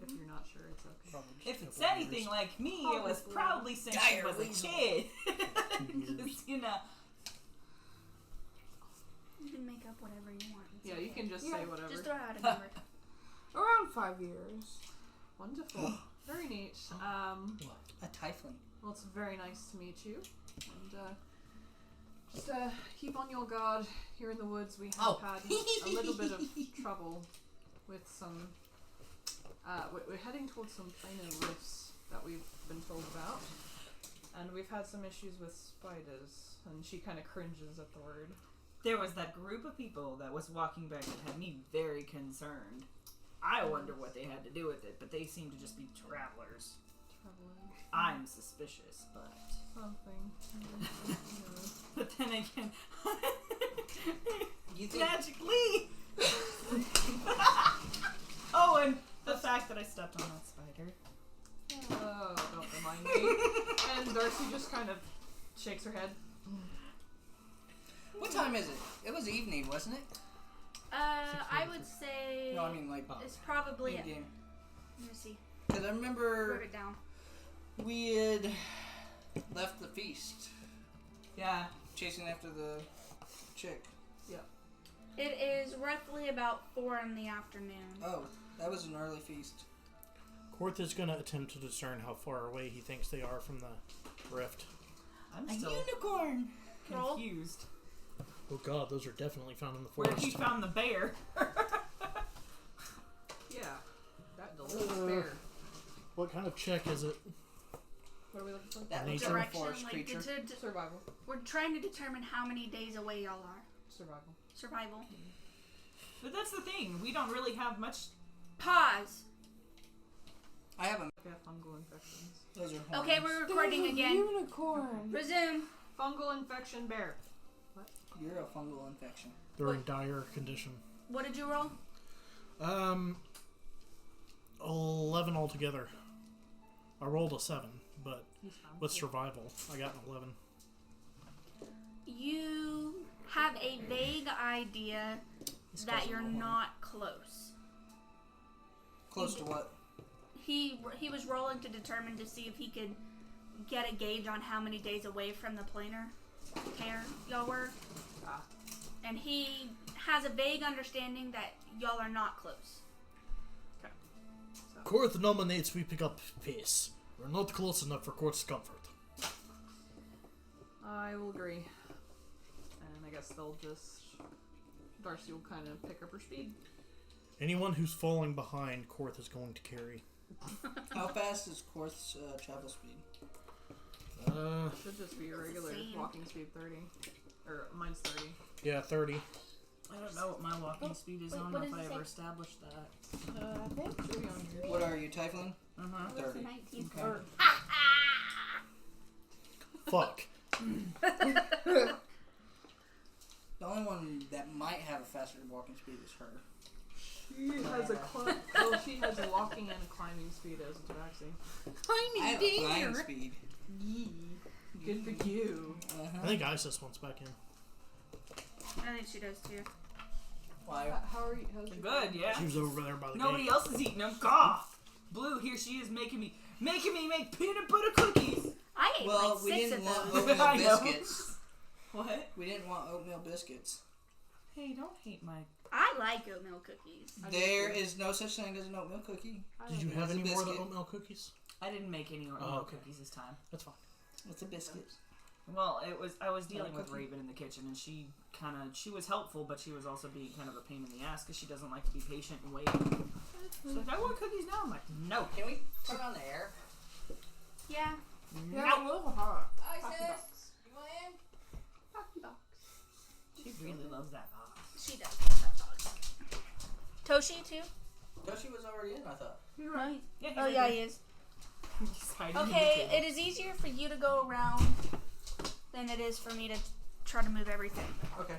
If you're not sure, it's okay. Probably just If a it's couple anything years. like me, it was probably since she Dire was a weasel. kid. 2 years. Just, you know. You can make up whatever you want. It's Yeah, you okay. can just Yeah, say whatever. Just throw out a number. Around 5 years. Wonderful. Very neat. A tiefling. Well, it's very nice to meet you. And just keep on your guard. Here in the woods, we have Oh. had a little bit of trouble with some. We're heading towards some planar rifts that we've been told about, and we've had some issues with spiders. And she kind of cringes at the word. There was that group of people that was walking back that had me very concerned. I wonder what they had to do with it, but they seem to just be travelers. Traveling. I'm suspicious, but Something. but then again, You think magically. Oh, and the fact that I stepped on that spider. Oh, don't remind me. And Darcy just kind of shakes her head. What time is it? It was evening, wasn't it? I would say No, I mean like it's probably. Let game. me see. Because I Wrote remember it down. we had left the feast, Yeah. chasing after the chick. It is roughly about 4 in the afternoon. Oh, that was an early feast. Korth is going to attempt to discern how far away he thinks they are from the rift. I'm A still unicorn. Roll. confused. Oh god, those are definitely found in the Where forest. he found the bear. Yeah. That delicious bear. What kind of check is it? What are we looking for? That Nature. looks like a Direction, forest like creature. Survival. we're trying to determine how many days away y'all are. Survival. Survival. But that's the thing. We don't really have much. Pause. I have a. Yeah, fungal infections. Those are horns. Okay, we're recording There's a again. unicorn. Resume. Fungal infection bear. You're a fungal infection. They're in What? dire condition. What did you roll? 11 altogether. I rolled a 7, but He's found. with survival, I got an 11. You have a vague idea that you're not close. Close to what? He was rolling to determine to see if he could get a gauge on how many days away from the planar tear y'all were. And he has a vague understanding that y'all are not close. Korth nominates we pick up pace. We're not close enough for Korth's comfort. I will agree. And I guess they'll just... Darcy will kind of pick up her speed. Anyone who's falling behind, Korth is going to carry. How fast is Korth's travel speed? Should just be a regular walking speed 30. Or mine's 30. Yeah, 30. I don't know what my walking speed is. I don't know if I ever established that. I think it should be on here. What are you, Typhling? Uh-huh. 30. 19. Okay. Fuck. The only one that might have a faster walking speed is her. She has she has a walking and a climbing speed as a tabaxi. I have a flying speed. Yee. Good for you. Uh-huh. I think Isis wants back in. I think she does too. Why? How are you? How's your Good, yeah. She was over there by the Nobody gate. else is eating them. Gah! Blue, here she is making me make peanut butter cookies. I ate Well, like we 6 didn't of want those. oatmeal I know. biscuits. What? We didn't want oatmeal biscuits. Hey, don't hate my. I like oatmeal cookies. There is no such thing as an oatmeal cookie. Did you It's have a any more of the biscuit. oatmeal cookies? I didn't make any oatmeal okay. cookies this time. That's fine. It's a biscuit. Well, I was dealing with cookie. Raven in the kitchen, and she was helpful, but she was also being kind of a pain in the ass because she doesn't like to be patient and wait. She's like, I want cookies now. I'm like, no. Can we turn on the air? Yeah. Yeah, it's a little hot. Hi, Hockey sis. box. You want in? Hockey box. She really loves that box. She does love that dog. Toshi too? Yoshi was already in, I thought. No, Yeah, he's oh right yeah, there. he is. He's hiding in the Okay, table. it is easier for you to go around than it is for me to try to move everything. Okay.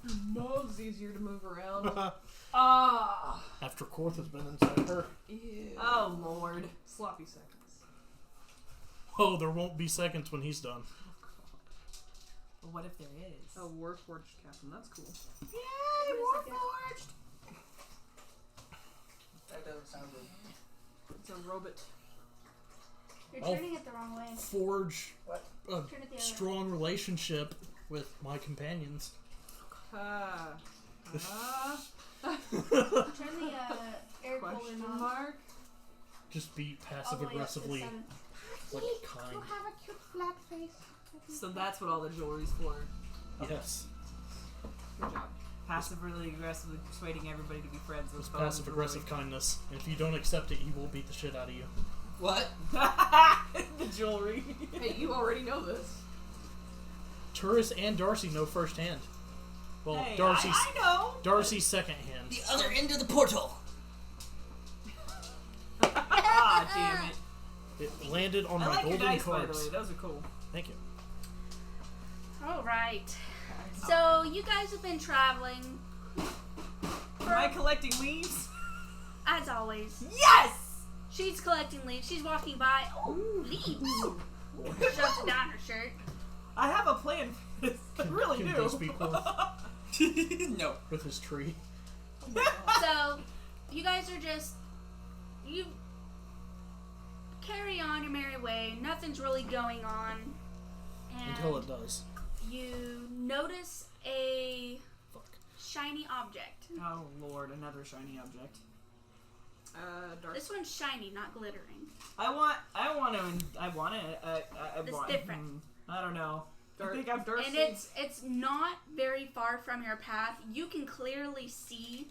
Your nose is easier to move around. Ah. After Korth has been inside her. Ew. Oh, Lord. Sloppy seconds. Oh, there won't be seconds when he's done. But what if there is? A Warforged captain. That's cool. Yay, Warforged! That doesn't sound good. It's a robot. You're Oh. turning it the wrong way. Forge What? a Turn it the other strong relationship with my companions. Ah. way. Turn the air cooler Question knob mark? Just be all passive the way up to the aggressively center. like kind. have a cute flat face. So that's what all the jewelry's for. Yes. Good job. Passively aggressively persuading everybody to be friends with It's bones passive aggressive kindness. And if you don't accept it, he will beat the shit out of you. What? The jewelry. Hey, you already know this. Turris and Darcy know firsthand. Well, Hey, Darcy's I know. Darcy's second hand. The other end of the portal. Ah, damn it. It landed on I my like your golden dice, by the cards. way. Those are cool. Thank you. Alright. So, you guys have been traveling, Am I collecting leaves? as always. Yes! She's collecting leaves. She's walking by. Oh, leaves. Shoves it down her shirt. I have a plan for this. I really Can do. this be Korth No. with his tree? So, you guys are just. You carry on your merry way. Nothing's really going on. And Until it does. you notice a Fuck. shiny object. Oh Lord, another shiny object. Dark. This one's shiny, not glittering. I want It's want, different. I don't know. Dark. I think I'm Darcy. And it's not very far from your path. You can clearly see.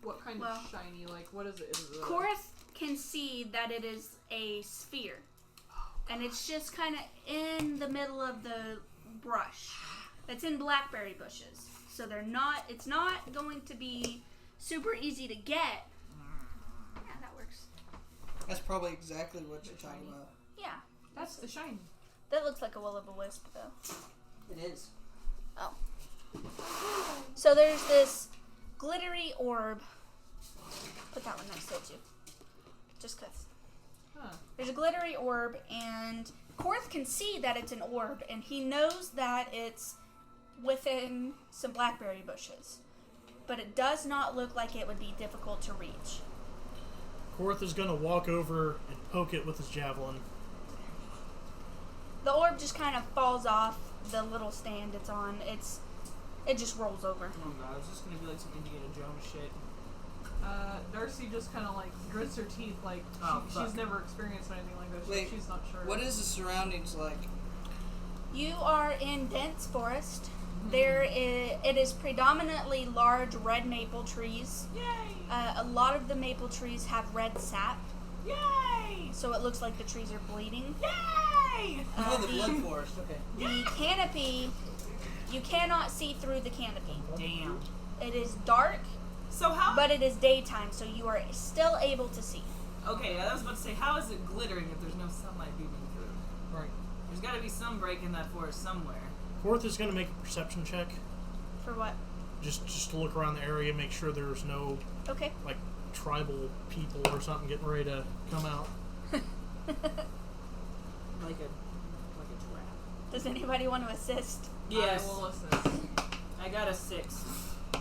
What kind well, of shiny? Like, what is it? Is it Korth can see that it is a sphere. And it's just kind of in the middle of the brush. It's in blackberry bushes. So it's not going to be super easy to get. Yeah, that works. That's probably exactly what you're talking about. Yeah. That's the shiny. That looks like a will-o'-the-wisp though. It is. So there's this glittery orb. Put that one next to it too. Just cause. Huh. There's a glittery orb, and Korth can see that it's an orb, and he knows that it's within some blackberry bushes. But it does not look like it would be difficult to reach. Korth is gonna walk over and poke it with his javelin. The orb just kind of falls off the little stand it's on. It just rolls over. Oh god, it's just gonna be like something to get a Jones shit. Darcy just kind of like grits her teeth, like she's never experienced anything like this. Wait, she's not sure. What is the surroundings like? You are in dense forest. It is predominantly large red maple trees. Yay! A lot of the maple trees have red sap, Yay! so it looks like the trees are bleeding. Yay! Oh, the blood forest. Okay. The canopy, you cannot see through the canopy. Damn. It is dark, So how? but it is daytime, so you are still able to see. Okay, I was about to say, how is it glittering if there's no sunlight beaming through? Right. There's got to be some break in that forest somewhere. Fourth is gonna make a perception check, For what? just to look around the area, make sure there's no Okay. like tribal people or something getting ready to come out. Like a trap. Does anybody want to assist? Yes. I will assist. I got a 6.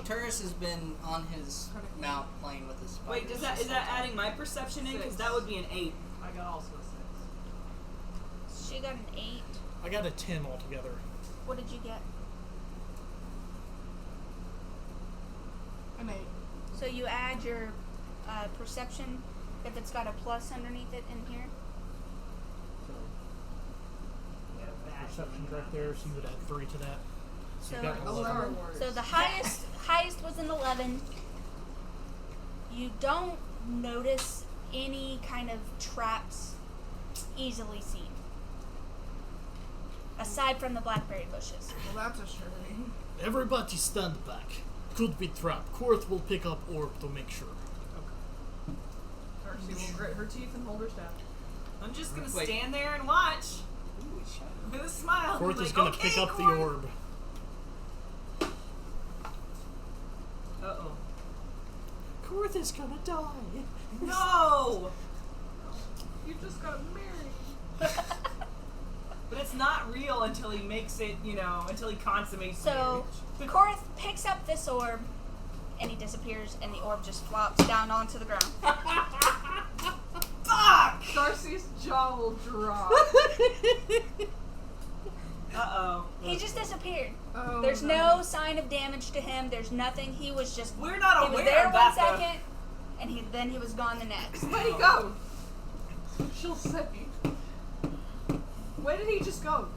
Turris has been on his mount playing with his spiders. Wait, is that adding my perception in? Because 6. that would be an 8. I got also a 6. She got an 8. I got a 10 altogether. What did you get? An 8. So you add your perception if it's got a plus underneath it in here. So perception right there, so you would add 3 to that. So you got an So- 11. Star Wars. So the highest was an 11. You don't notice any kind of traps easily seen. Aside from the blackberry bushes. Well, that's a surety. Everybody stand back. Could be trap. Court will pick up orb to make sure. Darcy will grit her teeth and hold her staff. I'm just going to Wait. stand there and watch Ooh, it's shadow. with a smile. Fourth like, is gonna okay, pick up the Court." orb. Uh-oh. Court is gonna die. No! You just got married. But it's not real until he makes it, until he consummates So Korth picks up this orb and he disappears and the orb just flops down onto the ground. Fuck! Darcy's jaw will drop. Uh-oh. He just disappeared. Oh, There's no sign of damage to him. There's nothing. He was just We're not he was aware there of one that, though. second and then he was gone the next. Where'd he go? She'll say. Where did he just go?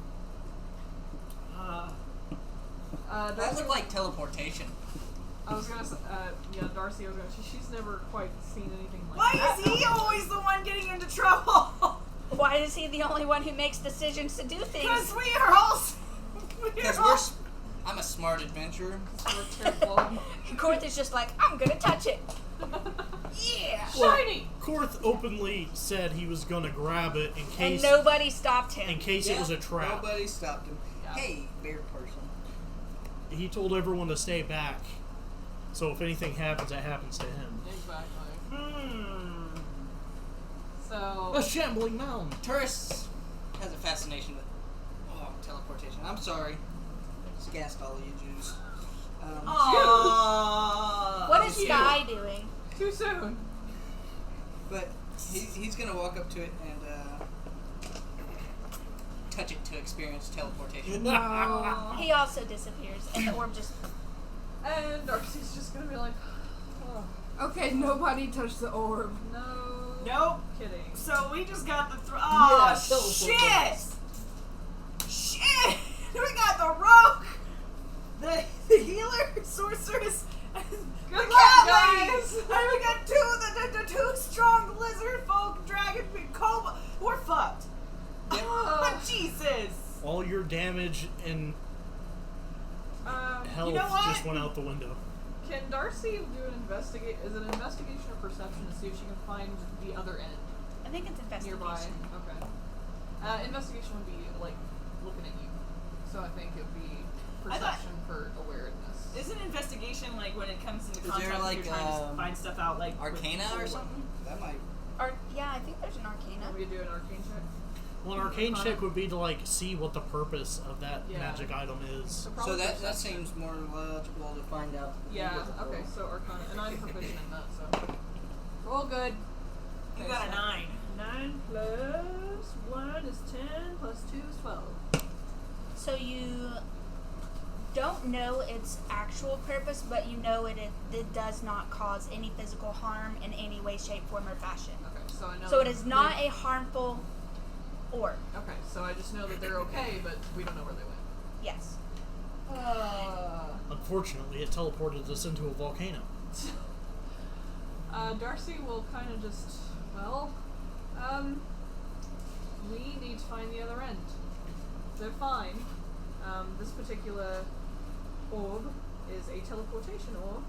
That Darcy, looked like teleportation. I was gonna say, Darcy was gonna say, she's never quite seen anything like Why that. is he always the one getting into trouble? Why is he the only one who makes decisions to do Because things? we are all... Because I'm a smart adventurer. We're careful. Korth is just like, I'm gonna touch it. Yeah. Shiny! Korth openly said he was gonna grab it in And case nobody stopped him. it was a trap. Nobody stopped him. Yeah. Hey, bear person. He told everyone to stay back. So if anything happens, that happens to him. Exactly. A So, shambling mound. Turris has a fascination with teleportation. I'm sorry. Just gassed all of you Jews. Aww. What is Sky doing? too soon. But he's gonna walk up to it and touch it to experience teleportation. No. He also disappears, and the orb just. And Darcy's just gonna be like, oh, Okay, nobody touched the orb. no. Nope. Kidding. So we just got the oh Yeah, teleport shit! Shit! We got the rogue, the healer, sorceress, Good the luck, cat lady, guys! and we got the two strong lizard folk, dragon, cobra. We're fucked. Yep. Oh, Jesus! All your damage and health You know what? just went out the window. Can Darcy do an investigate? Is it an investigation or perception to see if she can find the other end I think it's nearby? investigation. Okay. Investigation would be like looking at you, so I think it'd be I thought- perception for awareness. Isn't investigation like when it comes into Is contact there, with like, you're trying to find stuff out like with Arcana or people? something? That might. Yeah, I think there's an arcana. Want me to do an arcane check? Well, an arcane check would be to like see what the purpose of that Yeah. magic item is. So probably that perception. seems more logical to find out. Yeah. what the Okay. hell- So arcana, and I'm proficient in that. So roll good. You Okay, got a so 9. 9 plus 1 is 10 plus 2 is 12. So you don't know its actual purpose, but you know it does not cause any physical harm in any way, shape, form, or fashion. Okay, so I know. So it is not a harmful orb. Okay, so I just know that they're okay, but we don't know where they went. Yes. Unfortunately, it teleported us into a volcano. Darcy will kind of just, we need to find the other end. They're fine. This particular orb is a teleportation orb.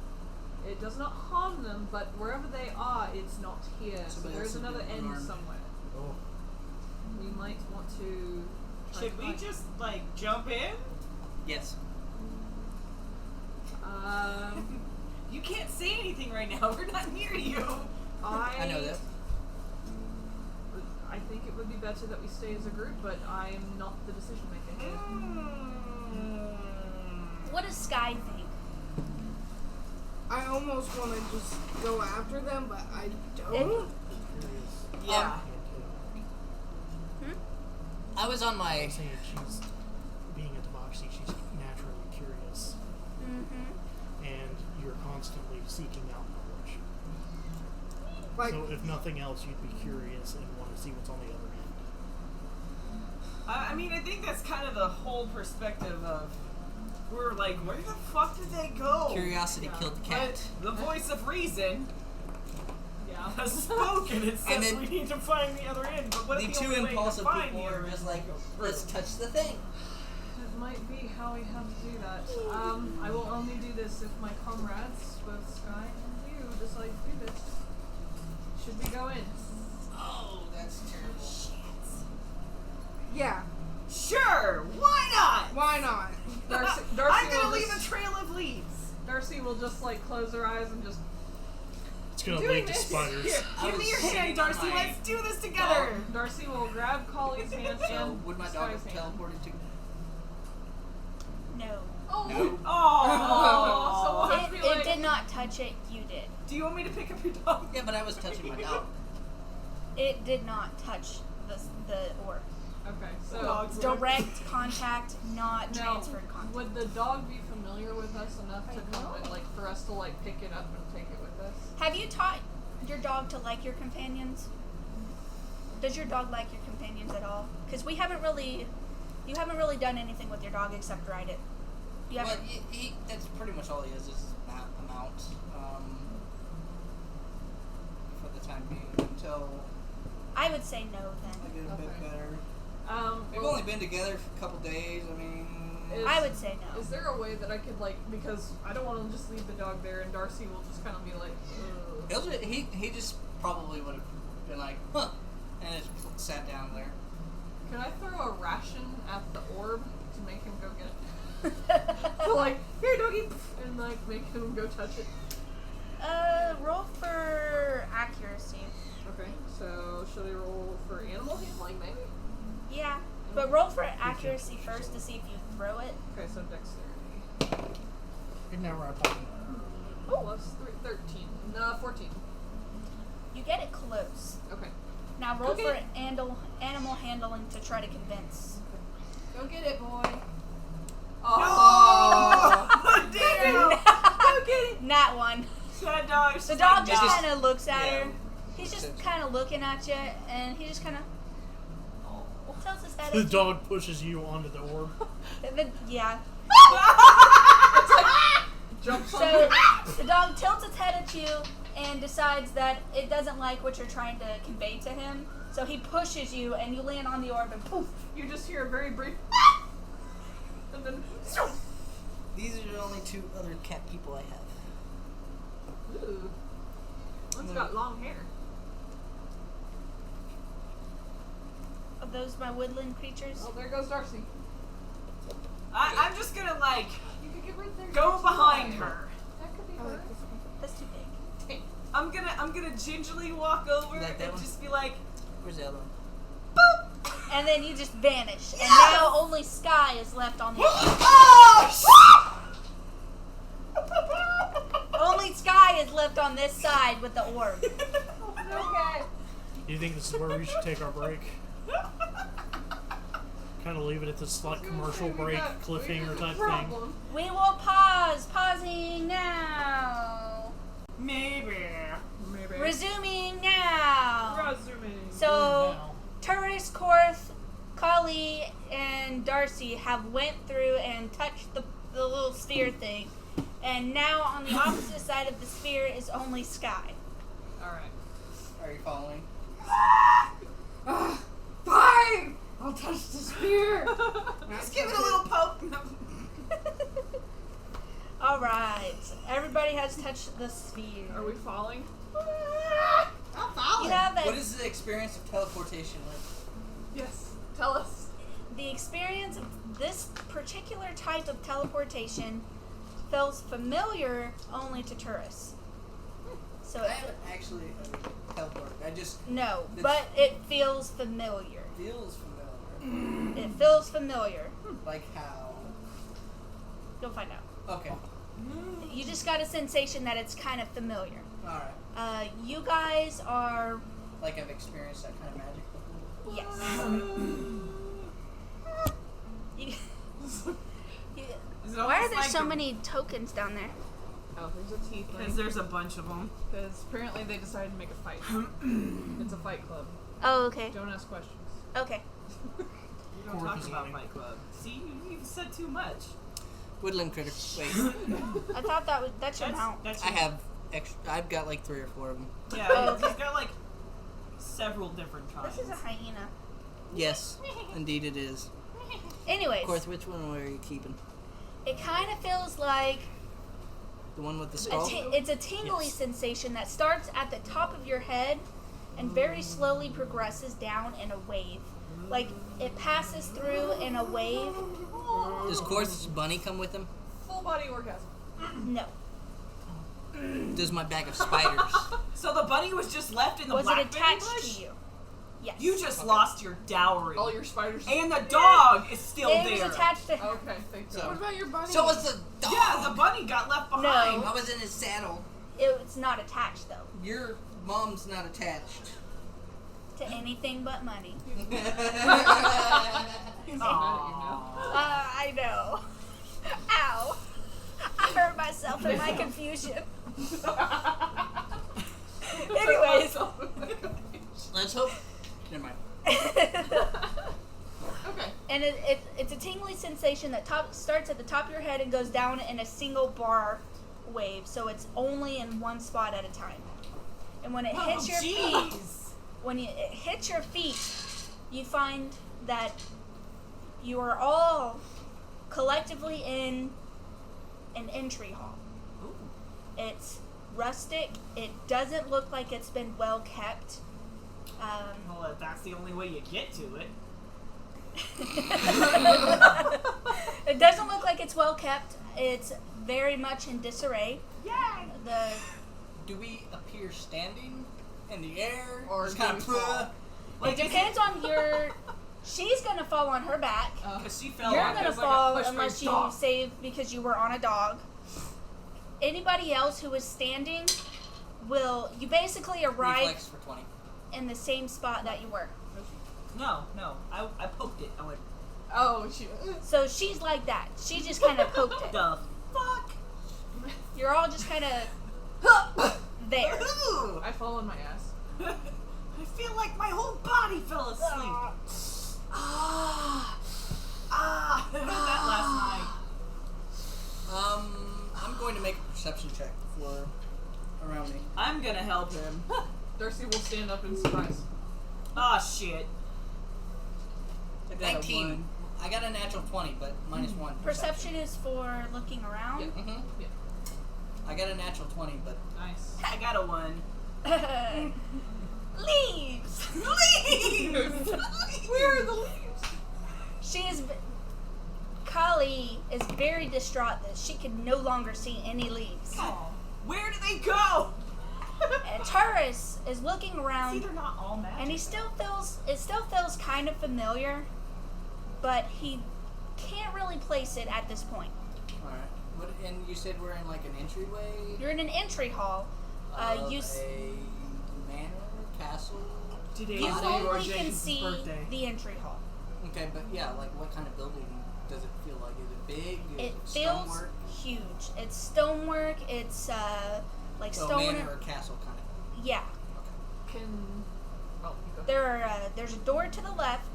It does not harm them, but wherever they are, it's not here. So Somebody there's else another has been end unarmed. somewhere. Oh. We might want to. try Should to we find- just like jump in? Yes. You can't say anything right now. We're not near you. I know that. I think it would be better that we stay as a group, but I am not the decision maker here. What does Sky think? I almost want to just go after them, but I don't. Yeah. I was on my. I'm saying she's being a Tabaxi, she's naturally curious, Mm-hmm. and you're constantly seeking out knowledge. Like, So if nothing else, you'd be curious and want to see what's on the other end. I mean, I think that's kind of the whole perspective of. We're like, where the fuck did they go? Curiosity killed the cat. But the voice of reason Yeah. has spoken and says then we need to find the other end. But what The if the two only way to impulsive find people the are other just end like, is to go through? let's touch the thing. It might be how we have to do that. I will only do this if my comrades, both Sky and you, decide to do this. Should we go in? Oh, that's terrible. yeah, Sure, why not? why not? Darcy I'm gonna will leave just, a trail of leaves. Darcy will just like close her eyes and just. It's gonna Doing lead to this. spiders. Here, I give me was your hand, sitting on Darcy. my Let's do this together. Darcy will grab Collie's hand So and would my dog Sky's have hand. teleported to? No. Oh. No. Oh, So we'll have to be like. It did not touch it. You did. Do you want me to pick up your dog? Yeah, but I was touching my dog. It did not touch the orb. Okay, so. Dogs. Direct contact, not Now, transferred contact. would the dog be familiar with us enough to come and, like, for us to like pick it up and take it with us? Have you taught your dog to like your companions? Does your dog like your companions at all? Because you haven't really done anything with your dog except ride it. You Well, haven't. that's pretty much all he is a mount. For the time being, until I would say no I then. get a bit Okay. better. We've Well, only been together for a couple days. I mean, I would say no. Is there a way that I could like, because I don't want to just leave the dog there and Darcy will just kind of be like, ugh. he just probably would have been like, huh, and just sat down there. Can I throw a ration at the orb to make him go get it? So like, here doggy, and like make him go touch it. Roll for accuracy. Okay, so should I roll for animal handling maybe? Yeah, but roll for accuracy first to see if you throw it. Okay, so dexterity. You're now right back. Oh, plus 13. No, 14. You get it close. Okay. Now roll Okay. for animal handling to try to convince. Go get it, boy. Oh, damn! Go get it. Not one. That dog. The dog just just- kind of looks at yeah. her. He's just kind of looking at you, and he just kind of tilts his head. The at you. dog pushes you onto the orb. Yeah. Jumps on So the dog tilts its head at you and decides that it doesn't like what you're trying to convey to him. So he pushes you, and you land on the orb, and poof. You just hear a very brief, and then. These are the only two other cat people I have. Ooh. One's got long hair. Are those my woodland creatures? Oh, there goes Darcy. I'm just gonna like You could get right there. go behind her. That could be I her. like this one. That's too big. I'm gonna gingerly walk over Like that and one? just be like, Where's the other one? And then you just vanish. And Yes! now only Sky is left on the oh Only Sky is left on this side with the orb. Okay. Do you think this is where we should take our break? kind of leave it at this like commercial break cliffhanger type thing. We will pause. Pausing now. Maybe. Resuming now. Resuming. So, Turris, Korth, Kali, and Darcy have went through and touched the little sphere thing. And now on the opposite side of the sphere is only Sky. Alright. Are you following? Fine! I'll touch the spear! Just give it a little poke. Alright. Everybody has touched the sphere. Are we falling? I'm following. You have What is the experience of teleportation like? Yes. Tell us. the experience of this particular type of teleportation feels familiar only to tourists. So I haven't actually teleported. I just no, but it feels familiar. feels familiar. It feels familiar. Like how? You'll find out. Okay. You just got a sensation that it's kind of familiar. Alright. You guys are Like I've experienced that kind of magic before. yes. You, Is it why are almost there like so many tokens down there? Oh, there's a teeth Because ring. there's a bunch of them. Because apparently they decided to make a fight. It's a fight club. Oh, okay. Don't ask questions. Okay. We don't Korth talk is about winning. Fight Club. See, you said too much. Woodland critter. Wait. I thought that should count. That's I have extra. I've got like 3 or 4 of them. Yeah, Oh, he's got like several different kinds. This is a hyena. Yes, indeed it is. Anyways, Korth, which one are you keeping? it kind of feels like The one with the a skull? it's a tingly Yes. sensation that starts at the top of your head and very slowly progresses down in a wave. Like it passes through in a wave. Does Korth's bunny come with him? Full body orgasm. No. Does my bag of spiders? So the bunny was just left in the Was it blackberry attached bush? to you? Yes. You just lost your dowry. All your spiders. And the dog is still it there. was attached to her. Okay, thank So- God. What about your bunny? So was the dog. Yeah, the bunny got left behind. No. I was in his saddle. It's not attached though Your mom's not attached. to anything but money. He's mad at you now. I know. Ow. I hurt myself in my confusion. Anyways. Let's hope. Never mind. Okay. And it's a tingly sensation that starts at the top of your head and goes down in a single bar wave, so it's only in one spot at a time. And when it hits your feet, it hits your feet, you find that you are all collectively in an entry hall. It's rustic. It doesn't look like it's been well kept. Well, if that's the only way you get to it. It doesn't look like it's well kept. It's very much in disarray. Yay! Do we appear standing in the air? Or Just do kind we of fall? It depends on your. She's gonna fall on her back. Because she fell You're on gonna it. fall push unless for you a dog. save because you were on a dog. Anybody else who is standing will. You basically arrive Reflex for 20. in the same spot that you were. No. I poked it. I went, Oh, she. So she's like that. She just kind of poked it. the fuck? You're all just kind of there. Ooh. I fall on my ass. I feel like my whole body fell asleep. I heard that last night. I'm going to make a perception check for around me. I'm gonna help him. Darcy will stand up in surprise. Ah, shit. I got a 19. one. I got a natural 20, but minus 1. Perception is for looking around. Mm-hmm. Yeah. I got a natural 20, but Nice. I got a 1. Leaves. Leaves! Where are the leaves? She is. Kali is very distraught that she can no longer see any leaves. Where do they go? And Taurus is looking See, around, they're not all magic. and it still feels kind of familiar, but he can't really place it at this point. alright. What? And you said we're in like an entryway? You're in an entry hall. Of You a manor, castle? Today you is only Leroy can Jenkins' see birthday. the entry hall. Okay, but yeah, like what kind of building does it feel like? Is it big? Is It stonework? feels huge. It's stonework. It's like So stone. manor or castle kind of. Yeah. Can oh, you go. There's a door to the left.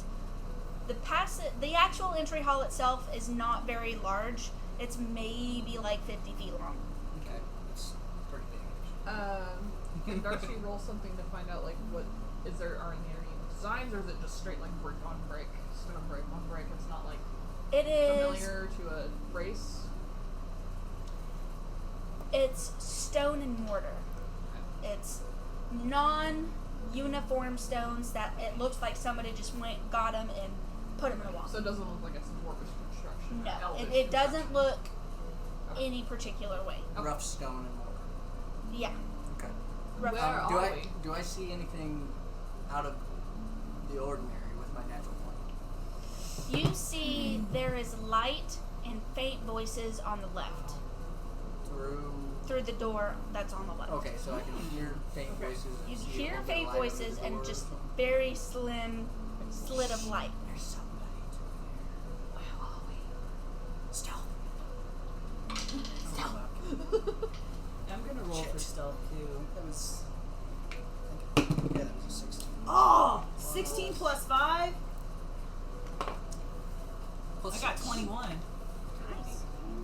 The actual entry hall itself is not very large. It's maybe like 50 feet long. Okay, it's pretty big. Can Darcy roll something to find out like what are there any designs, or is it just straight like brick on brick, stone brick on brick? It's not like It is. familiar to a race. It's stone and mortar. It's non-uniform stones that it looks like somebody just went, got them, and put them in a wall. So it doesn't look like it's dwarvish construction. No, or elvish it doesn't construction. look any particular way. Rough stone and mortar. Yeah. Okay. Rough Where stone. are we? Do I see anything out of the ordinary with my natural point? You see there is light and faint voices on the left. Through the door that's on the left. Okay, so I can hear faint voices. You and see a hear little bit of faint light over voices the and door. just very slim slit of light. There's somebody through there. Stealth. I'm gonna roll for Shit. stealth too. That was. Yeah, that was a 16. Oh! 16 plus 5? Plus I got 6. 21.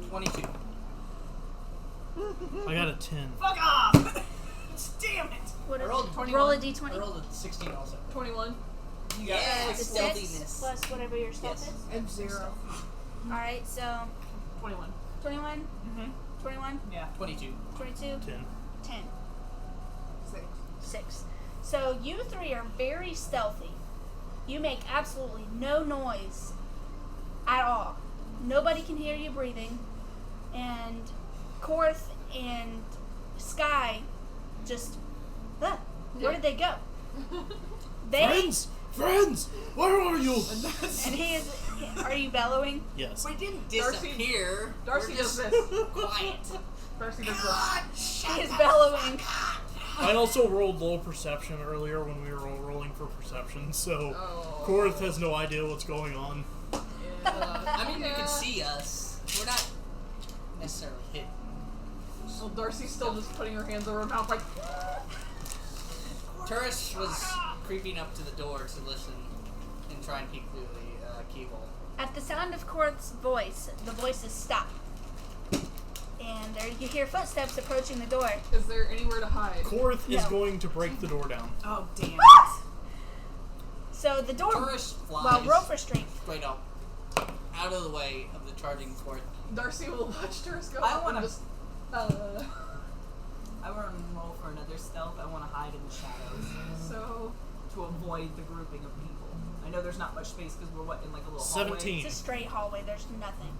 22. I got a 10. Fuck off! Damn it! What I is rolled it? 21. Roll a I d20. rolled a 16 also. 21. You got Yeah, The stealthiness. 6 plus whatever your stealth Yes. is. And 0. Alright, so 21. 21, Mm-hmm. 21, Yeah. 22. 22, 10. 10, 6. 6. So you three are very stealthy. You make absolutely no noise at all. Nobody can hear you breathing. And Korth and Sky just, where did they go? They, Friends! Where are you? and he is, are you bellowing? Yes. We didn't Darcy- disappear. Darcy We're does just this. quiet. Darcy does this. God, shut He is the bellowing. I also rolled low perception earlier when we were all rolling for perception, so Oh. Korth has no idea what's going on. Yeah. I mean, you Yeah. can see us. We're not necessarily hidden. Well, Darcy's still just putting her hands over her mouth like. Turris was creeping up to the door to listen and try and peek through the keyhole. At the sound of Korth's voice, the voices stop. And there you hear footsteps approaching the door. Is there anywhere to hide? Korth is No. going to break the door down. Oh, damn it. So the door, Turris flies well, roll for strength. straight up, out of the way of the charging force. Darcy will watch Turris go I up wanna- and just. I want to roll for another stealth. I want to hide in the shadows So. to avoid the grouping of people. I know there's not much space because we're in like a little hallway. 17. It's a straight hallway. There's nothing.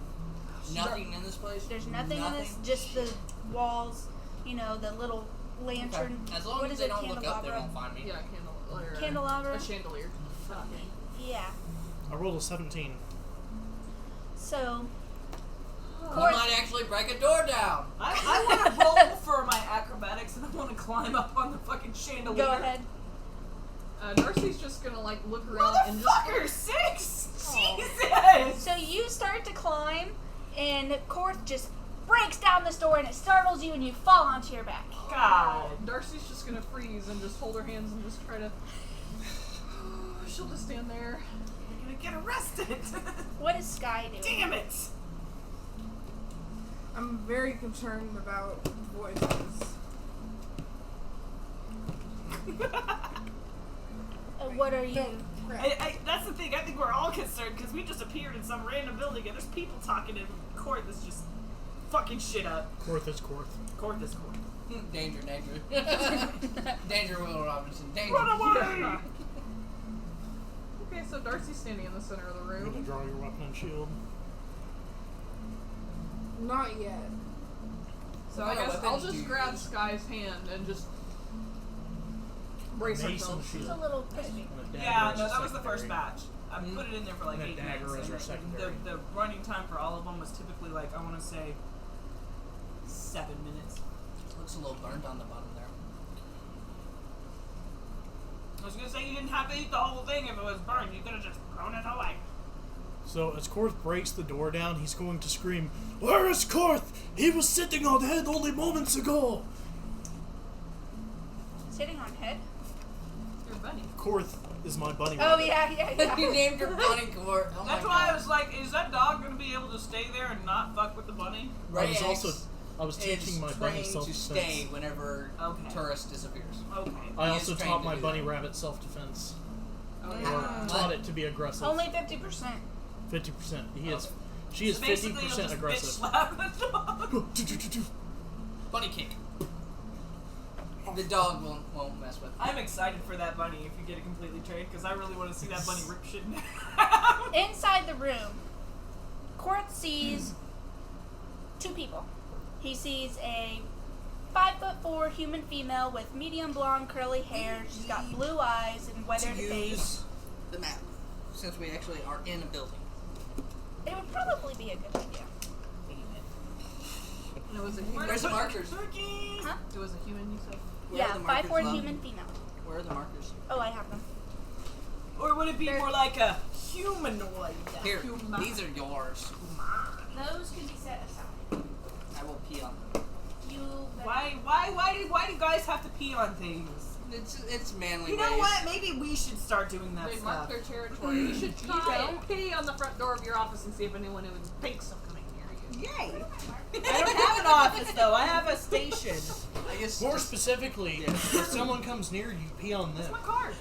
Nothing in this place? There's nothing in this. Just the walls. You know, the little lantern. Okay. As long What as is they it? don't look up, they Candelabra? won't find me. Yeah, candle. Candelabra? A chandelier. Yeah. I rolled a 17. So We Korth, might actually break a door down. I want to roll for my acrobatics and I want to climb up on the fucking chandelier. go ahead. Darcy's just gonna like look around and just. Motherfucker, 6! Oh. Jesus! So you start to climb, and Korth just breaks down this door, and it startles you, and you fall onto your back. God. Darcy's just gonna freeze and just hold her hands and just try to. She'll just stand there. You're gonna get arrested. What is Sky doing? Damn it! I'm very concerned about voices. What are you? That's the thing. I think we're all concerned because we just appeared in some random building and there's people talking and Korth is just fucking shit up. Korth is Korth. Korth is Korth. Danger, danger. Danger, Will Robinson. Danger. Run away! Yeah. Okay, so Darcy's standing in the center of the You're room. gonna draw your weapon and shield. Not yet. So What I kind of guess weapon I'll do just you grab use? Sky's hand and just brace Mace and ourselves. It's shield. a little crispy. And a dagger Yeah, as no, a that was the first secondary. batch. I put it in there for like And a 8 dagger minutes. as your and secondary. the running time for all of them was typically like, I want to say, 7 minutes. Looks a little burnt on the bottom there. I was gonna say you didn't have to eat the whole thing if it was burned. You could have just thrown it away. So as Korth breaks the door down, he's going to scream, "Where is Korth? He was sitting on head only moments ago!" Sitting on head? Your bunny. Korth is my bunny Oh, rabbit. yeah. You named your bunny Court. Oh That's my why God. I was like, is that dog gonna be able to stay there and not fuck with the bunny? I was teaching my bunny to self-defense. stay whenever Okay. tourist disappears. Okay. I He also is trained taught to my do bunny that. rabbit self-defense. Okay. Or Yeah. taught it to be aggressive. Only 50%. 50%. Okay. She is So basically, you'll 50% just aggressive. bitch slap the dog. Bunny kick. The dog won't mess with. I'm excited for that bunny if you get it completely trained because I really want to see that bunny rip shit in half. Inside the room, Korth sees two people. He sees a 5'4" human female with medium blonde curly hair. She's got blue eyes and weathered To face. use the map, since we actually are in a building. It would probably be a good idea. And it was a human. Where's the markers? Huh? It was a human, you said? Where are Yeah, the markers, 5'4" Love? human female. Where are the markers? Oh, I have them. Or would it be They're- more like a humanoid? Here, Human. these are yours. Those can be set aside. I will pee on them. You. Why do guys have to pee on things? It's manly. You know ways. what? Maybe we should start doing that They stuff. mark their territory. You should You try don't? and pee on the front door of your office and see if anyone even thinks of coming near you. Yay! I don't have an office though. I have a station. I guess. More specifically, Yeah. if someone comes near you, pee on them. That's my cards.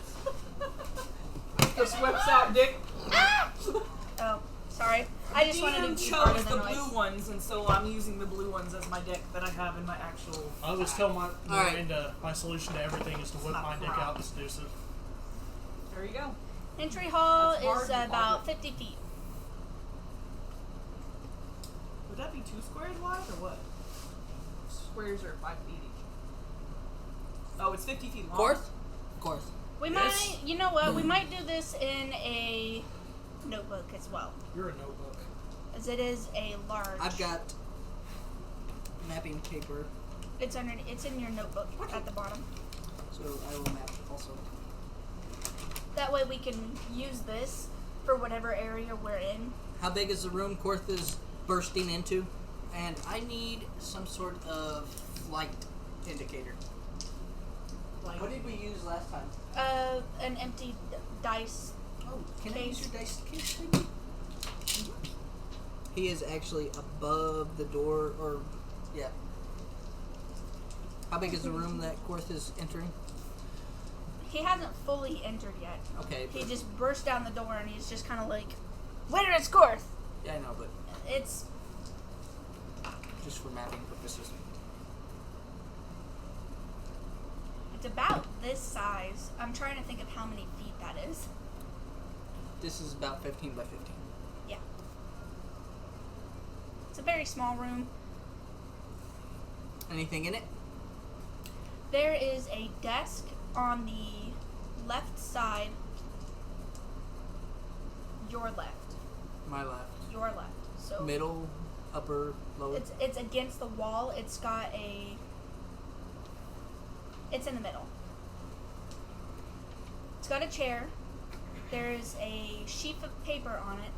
Just whips out dick. Oh, sorry. I just wanted DM to be part chose of the the noise. blue ones, and so I'm using the blue ones as my deck that I have in my actual. I always tell my Alright. Miranda my solution to everything is to whip my dick out and seduce it. There you go. Entry hall That's hard is to about 50 feet. Would that be 2 squares wide or what? Squares are 5 feet each. Oh, it's 50 feet long. Korth. We Yes. might, you know what? We might do this in a notebook as well, You're a notebook. as it is a large. I've got mapping paper, It's under. It's in your notebook at the bottom. so I will map also. That way we can use this for whatever area we're in. How big is the room Korth is bursting into? And I need some sort of light indicator. Like, What did we use last time? An empty dice. Oh, can I Case. use your dice case, maybe? He is actually above the door, or yeah. How big is the room that Korth is entering? He hasn't fully entered yet. Okay, He but, just burst down the door and he's just kind of like, "Where is Korth?" yeah, I know, but It's just for mapping purposes. it's about this size. I'm trying to think of how many feet that is. This is about 15 by 15. Yeah. It's a very small room. Anything in it? There is a desk on the left side. Your left. My left. Your left. So Middle, upper, lower. it's against the wall. It's got a. It's in the middle. It's got a chair. There's a sheaf of paper on it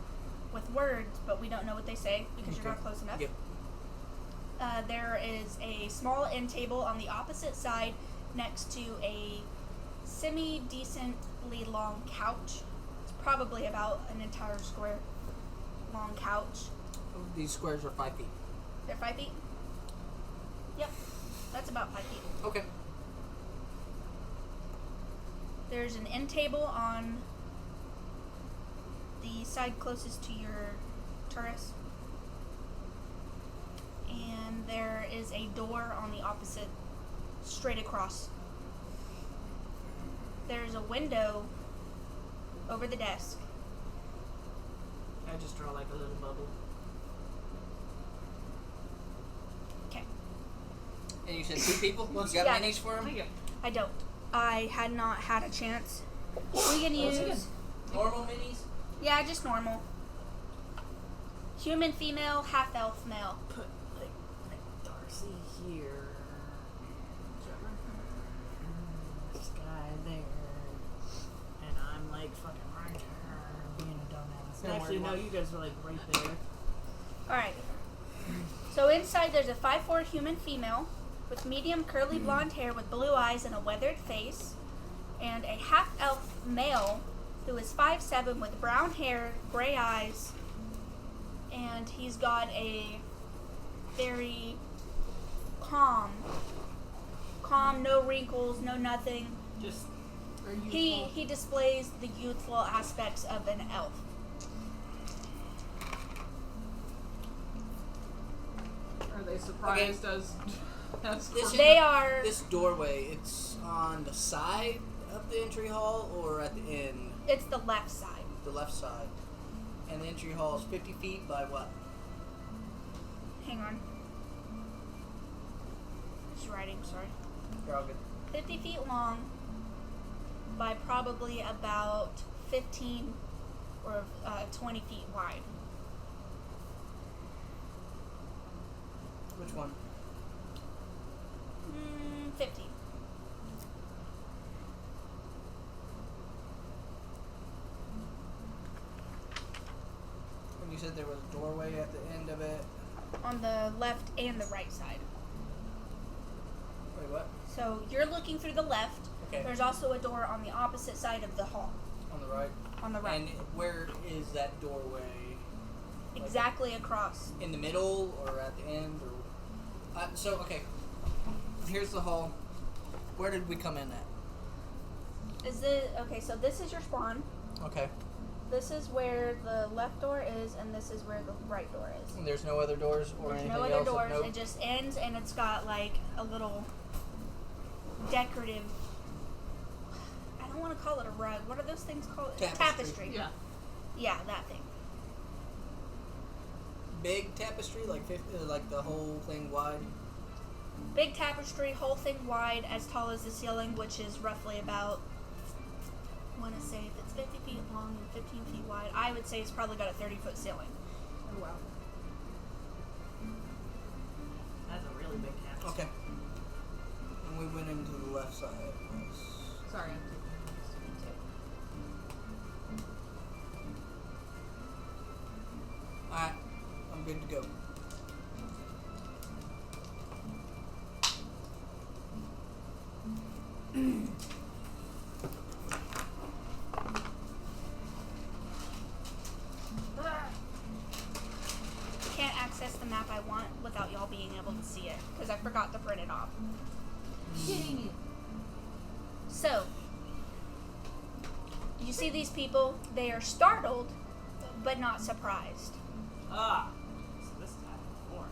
with words, but we don't know what they say because you're not Okay. close enough. Yep. There is a small end table on the opposite side next to a semi-decently long couch. It's probably about an entire square long couch. These squares are 5 feet. They're 5 feet? Yep. That's about 5 feet. Okay. There's an end table on the side closest to your turret. And there is a door on the opposite, straight across. There's a window over the desk. I just draw like a little bubble. Okay. And you said 2 people? You got Yeah. minis for them? I don't. I had not had a chance. We can use. Normal minis? Yeah, just normal. Human female, half elf male. Put like Darcy here. This guy there. And I'm like fucking right here being a dumbass. Don't And I Actually, no, you guys were like right there. Alright. So inside there's a 5'4" human female with medium curly blonde hair with blue eyes and a weathered face, and a half-elf male who is 5'7" with brown hair, gray eyes, and he's got a very calm, no wrinkles, no nothing. Just He displays the youthful aspects of an elf. Are they surprised as They are. This doorway, it's on the side of the entry hall or at the end? It's the left side. The left side. And the entry hall is 50 feet by what? Hang on. Just writing, sorry. You're all good. 50 feet long by probably about 15 or 20 feet wide. Which one? 50. And you said there was a doorway at the end of it. On the left and the right side. Wait, what? So you're looking through the left. Okay. There's also a door on the opposite side of the hall. On the right? On the right. And where is that doorway? Exactly across. In the middle or at the end? Or okay. Here's the hall. Where did we come in at? Okay, so this is your spawn. Okay. This is where the left door is, and this is where the right door is. And there's no other doors or There's anything no other else? doors. Nope. It just ends, and it's got like a little decorative. I don't want to call it a rug. What are those things called? Tapestry. Yeah. Yeah, that thing. Big tapestry, like 50, like the whole thing wide. Big tapestry, whole thing wide, as tall as the ceiling, which is roughly about. I want to say if it's 50 feet long and 15 feet wide, I would say it's probably got a 30-foot ceiling. Oh wow. That's a really big tapestry. Okay. And we went into the left side. Sorry, I'm taking this too. Alright. I'm good to go. Can't access the map I want without y'all being able to see it, because I forgot to print it off. So, you see these people, they are startled, but not surprised. Ah, so this has happened before.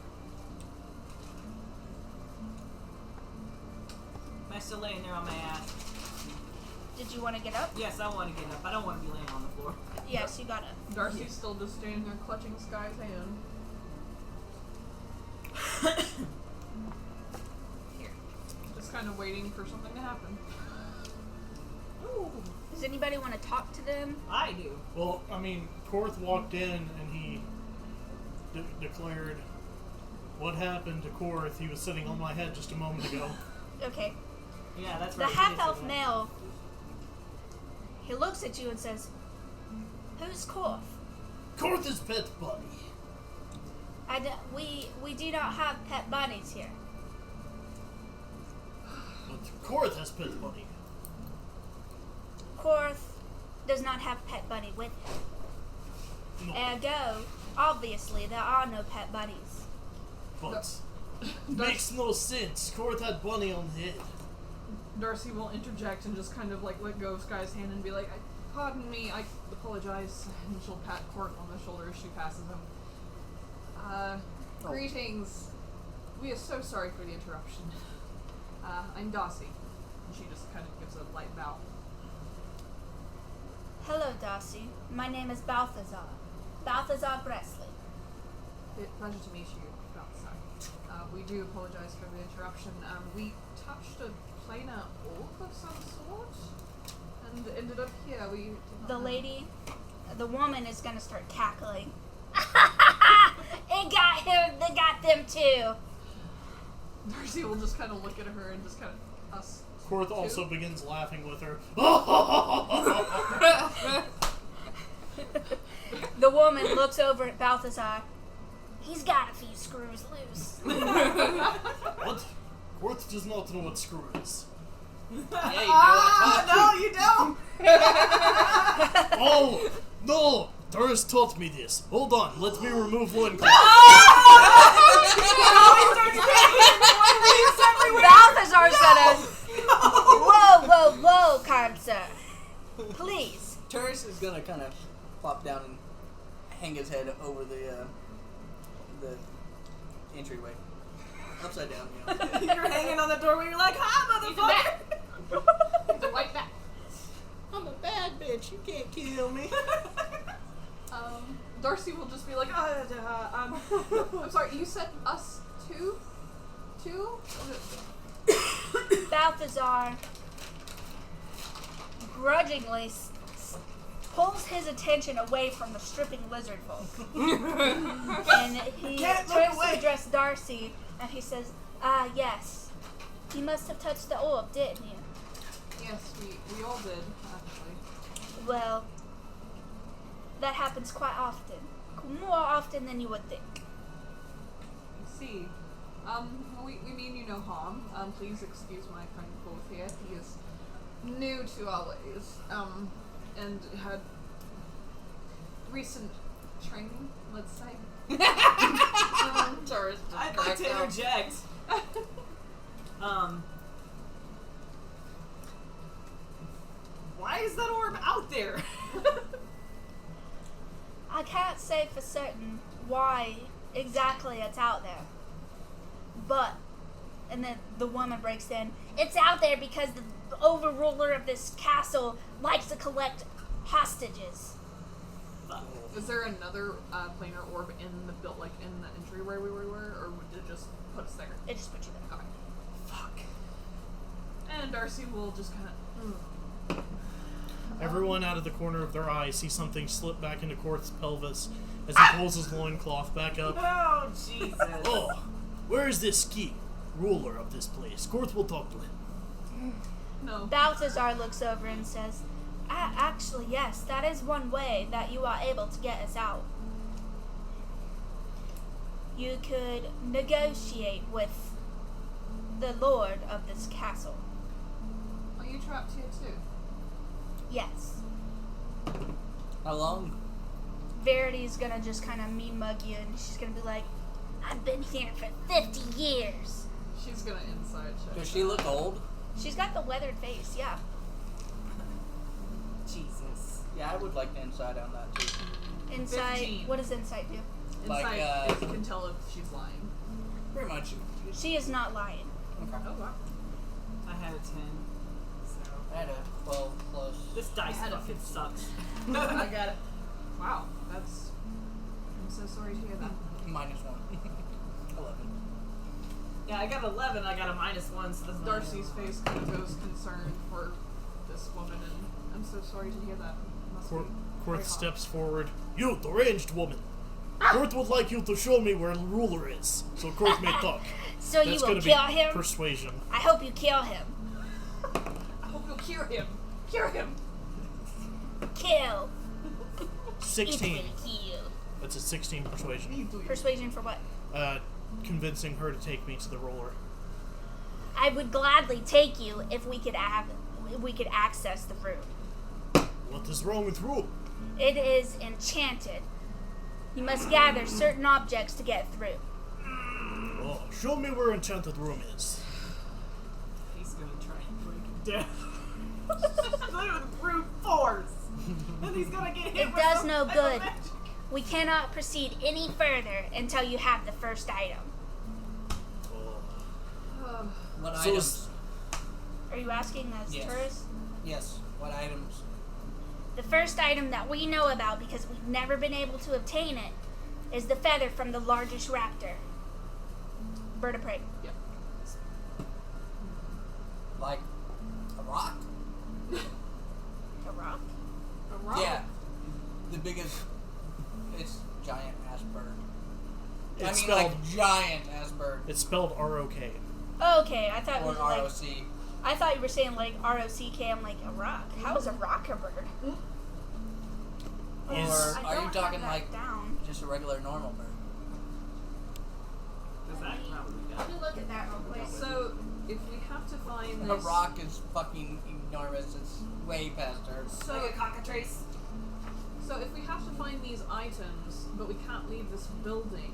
Am I still laying there on my ass? Did you want to get up? Yes, I want to get up. I don't want to be laying on the floor. Yes, you got up. Darcy's still just standing there clutching Sky's hand. Here. Just kind of waiting for something to happen. Ooh, Does anybody want to talk to them? I do. Well, I mean, Korth walked in and he declared what happened to Korth. He was sitting on my head just a moment ago. Okay. Yeah, that's The right. half-elf male, he looks at you and says, "Who's Korth? Korth is pet buddy. We do not have pet bunnies here." But Korth has pet buddy. Korth does not have pet bunny with him. No, Ergo, obviously, there are no pet bunnies. but makes no sense. Korth had bunny on the head. Darcy will interject and just kind of like let go of Sky's hand and be like, "Pardon me, I apologize." And she'll pat Court on the shoulder as she passes him. Greetings. We are so sorry for the interruption. I'm Darcy. And she just kind of gives a light bow. Hello, Darcy. My name is Balthazar. Balthazar Bresley. Pleasure to meet you, Balthazar. We do apologize for the interruption. We touched a planar orb of some sort and ended up here. We did not The know. lady, the woman is gonna start cackling. It got him. They got them too. Darcy will just kind of look at her and just kind of us. Korth also begins laughing with her. The woman looks over at Balthazar. He's got a few screws loose. What? Quarth does not know what screw is. Yeah, you do. I taught No, you don't. Oh, no! Doris taught me this. Hold on, let me remove loincloth. Balthazar's gonna. Whoa, kind sir. Please. Turris is gonna kind of plop down and hang his head over the entryway. Upside down, you know. You're hanging on the doorway. You're like, "Hi, He's a bat. motherfucker." It's a white bat. I'm a bad bitch. You can't kill me. Darcy will just be like, I'm sorry, you said us two? Two? Balthazar grudgingly pulls his attention away from the stripping lizard folk. And he Can't look turns away. to address Darcy, and he says, yes. You must have touched the orb, didn't you? Yes, we all did, actually. Well, that happens quite often. More often than you would think. I see. We mean you no harm. Please excuse my friend Quoth here. He is new to our ways. And had recent training, let's say. Turris just I'd like cracked to up. interject. Why is that orb out there? I can't say for certain why exactly it's out there. But, and then the woman breaks in, it's out there because the overruler of this castle likes to collect hostages. Is there another planar orb in the built like in the entryway where we were, or would it just put us there? It just put you there. Okay. Fuck. And Darcy will just kind of. Everyone out of the corner of their eye sees something slip back into Quarth's pelvis as he pulls his loincloth back up. Oh, Jesus. Oh, where is this ski? Ruler of this place. Quarth will talk to him. No. Balthazar looks over and says, actually, yes, that is one way that you are able to get us out. You could negotiate with the lord of this castle. Are you trapped here too? Yes. How long? Verity's gonna just kind of mean mug you, and she's gonna be like, I've been here for 50 years. She's gonna inside check. Does she look old? She's got the weathered face, yeah. Jesus. Yeah, I would like to inside on that too. Insight, 15. what does insight do? Like, Inside, if you can tell if she's lying. Pretty much. She is not lying. Okay. Oh, wow. I had a 10. So. I had a 12 plus. This dice I had a fucking 15. sucks. I got it. Wow, that's. I'm so sorry to hear that. Minus 1. 11. Yeah, I got 11. I got a -1, so that's Darcy's face kind of goes concerned for this woman, and I'm so sorry to hear that. Must be very Quarth hard. steps forward. You, the ranged woman. Quarth would like you to show me where the ruler is, so Quarth may talk. So That's you will gonna kill be him? persuasion. I hope you kill him. I hope you'll cure him. Cure him. Kill. 16. It will kill. That's a 16 persuasion. Persuasion for what? Convincing her to take me to the ruler. I would gladly take you if we could access the room. What is wrong with room? It is enchanted. You must gather certain objects to get through. Oh, show me where enchanted room is. He's gonna try and break it down. With brute force. And he's gonna get hit It with does some no type of good. magic. We cannot proceed any further until you have the first item. Oh. What So items? Are you asking as Yes. tourists? Yes. What items? The first item that we know about, because we've never been able to obtain it, is the feather from the largest raptor. Bird of prey. Like a rock? A rock. A rock. Yeah. The biggest. It's giant ass bird. I It's mean, spelled. like giant ass bird. It's spelled R-O-K. Okay, I thought it Or was an like. ROC. I thought you were saying like ROCK. I'm like a rock. How is a rock a bird? Or Is- I are you don't talking have that like down. just a regular normal bird? Does that probably Let me look at that real quick. So, if we have to find A this, rock is fucking enormous. It's way past her. so Like a cockatrice. So if we have to find these items, but we can't leave this building,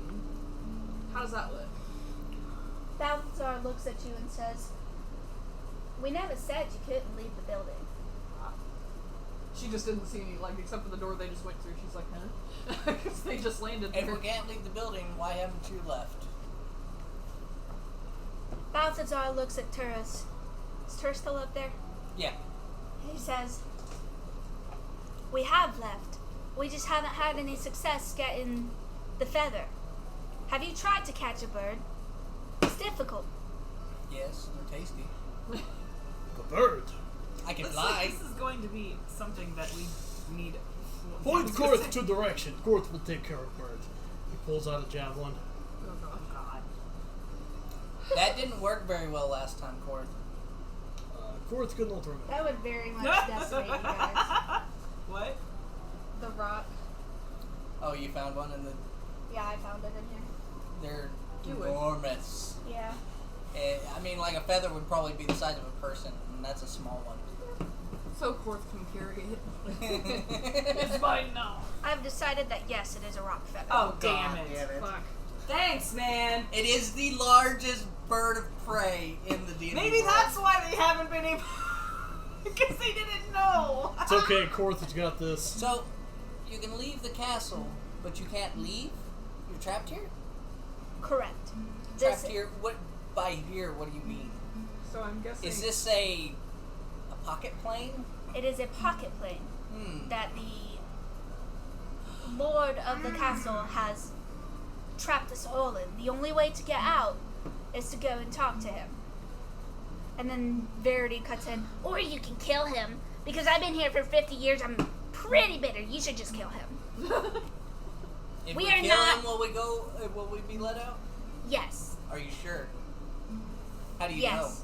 how does that look? Balthazar looks at you and says, "We never said you couldn't leave the building." She just didn't see any, like, except for the door they just went through. She's like, huh? Because they just landed If there. we can't leave the building, why haven't you left? Balthazar looks at Turris. Is Turris still up there? Yeah. He says, "We have left. We just haven't had any success getting the feather. Have you tried to catch a bird? It's difficult." Yes, they're tasty. The bird. I can This fly. is going to be something that we need. Point Korth to direction. Korth will take care of bird. He pulls out a javelin. Oh, God. God. That didn't work very well last time, Korth. Korth could not remember. That would very much decimate you guys. What? The rock. Oh, you found one in the... Yeah, I found it in here. They're You would. enormous. Yeah. I mean, like a feather would probably be the size of a person, and that's a small one. So Korth can carry it. It's fine now. I've decided that yes, it is a rock feather. Oh, damn God it. damn it. Fuck. Thanks, man. It is the largest bird of prey in the D&D Maybe world. that's why they haven't been able. Because they didn't know. It's okay, Korth has got this. So, you can leave the castle, but you can't leave? You're trapped here? Correct. Trapped here? What, by here, what do you mean? So I'm guessing. Is this a pocket plane? It is a pocket plane Hmm. that the lord of the castle has trapped us all in. The only way to get out is to go and talk to him. And then Verity cuts in, "Or you can kill him, because I've been here for 50 years. I'm pretty bitter. You should just kill him." If We we are kill not- him, will we be let out? Yes. Are you sure? How do you Yes.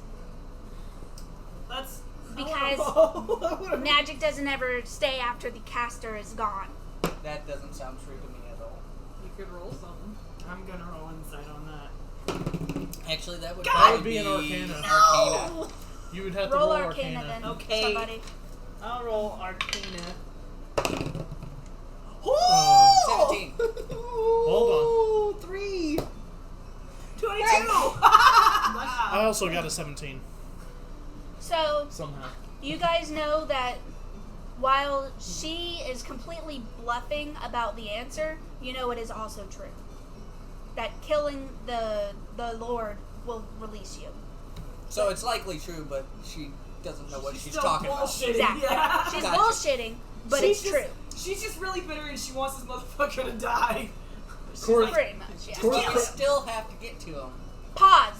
That's. Because magic doesn't ever stay after the caster is gone. know? That doesn't sound true to me at all. You could roll something. I'm gonna roll insight on that. Actually, that would That probably would be an Arcana. Arcana. You would have to Roll roll Arcana then. Okay. Somebody. I'll roll Arcana. Oh. 17. Hold on. 3. 22. I also got a 17 So, somehow. you guys know that while she is completely bluffing about the answer, you know it is also true. That killing the Lord will release you. So it's likely true, but she doesn't know what she's still talking bullshitting. Exactly. Yeah. She's Gotcha. bullshitting, but She's it's just- true. She's just really bitter and she wants this motherfucker to die. Korth, Pretty much, yeah. Korth, But we still have to get to him. Pause.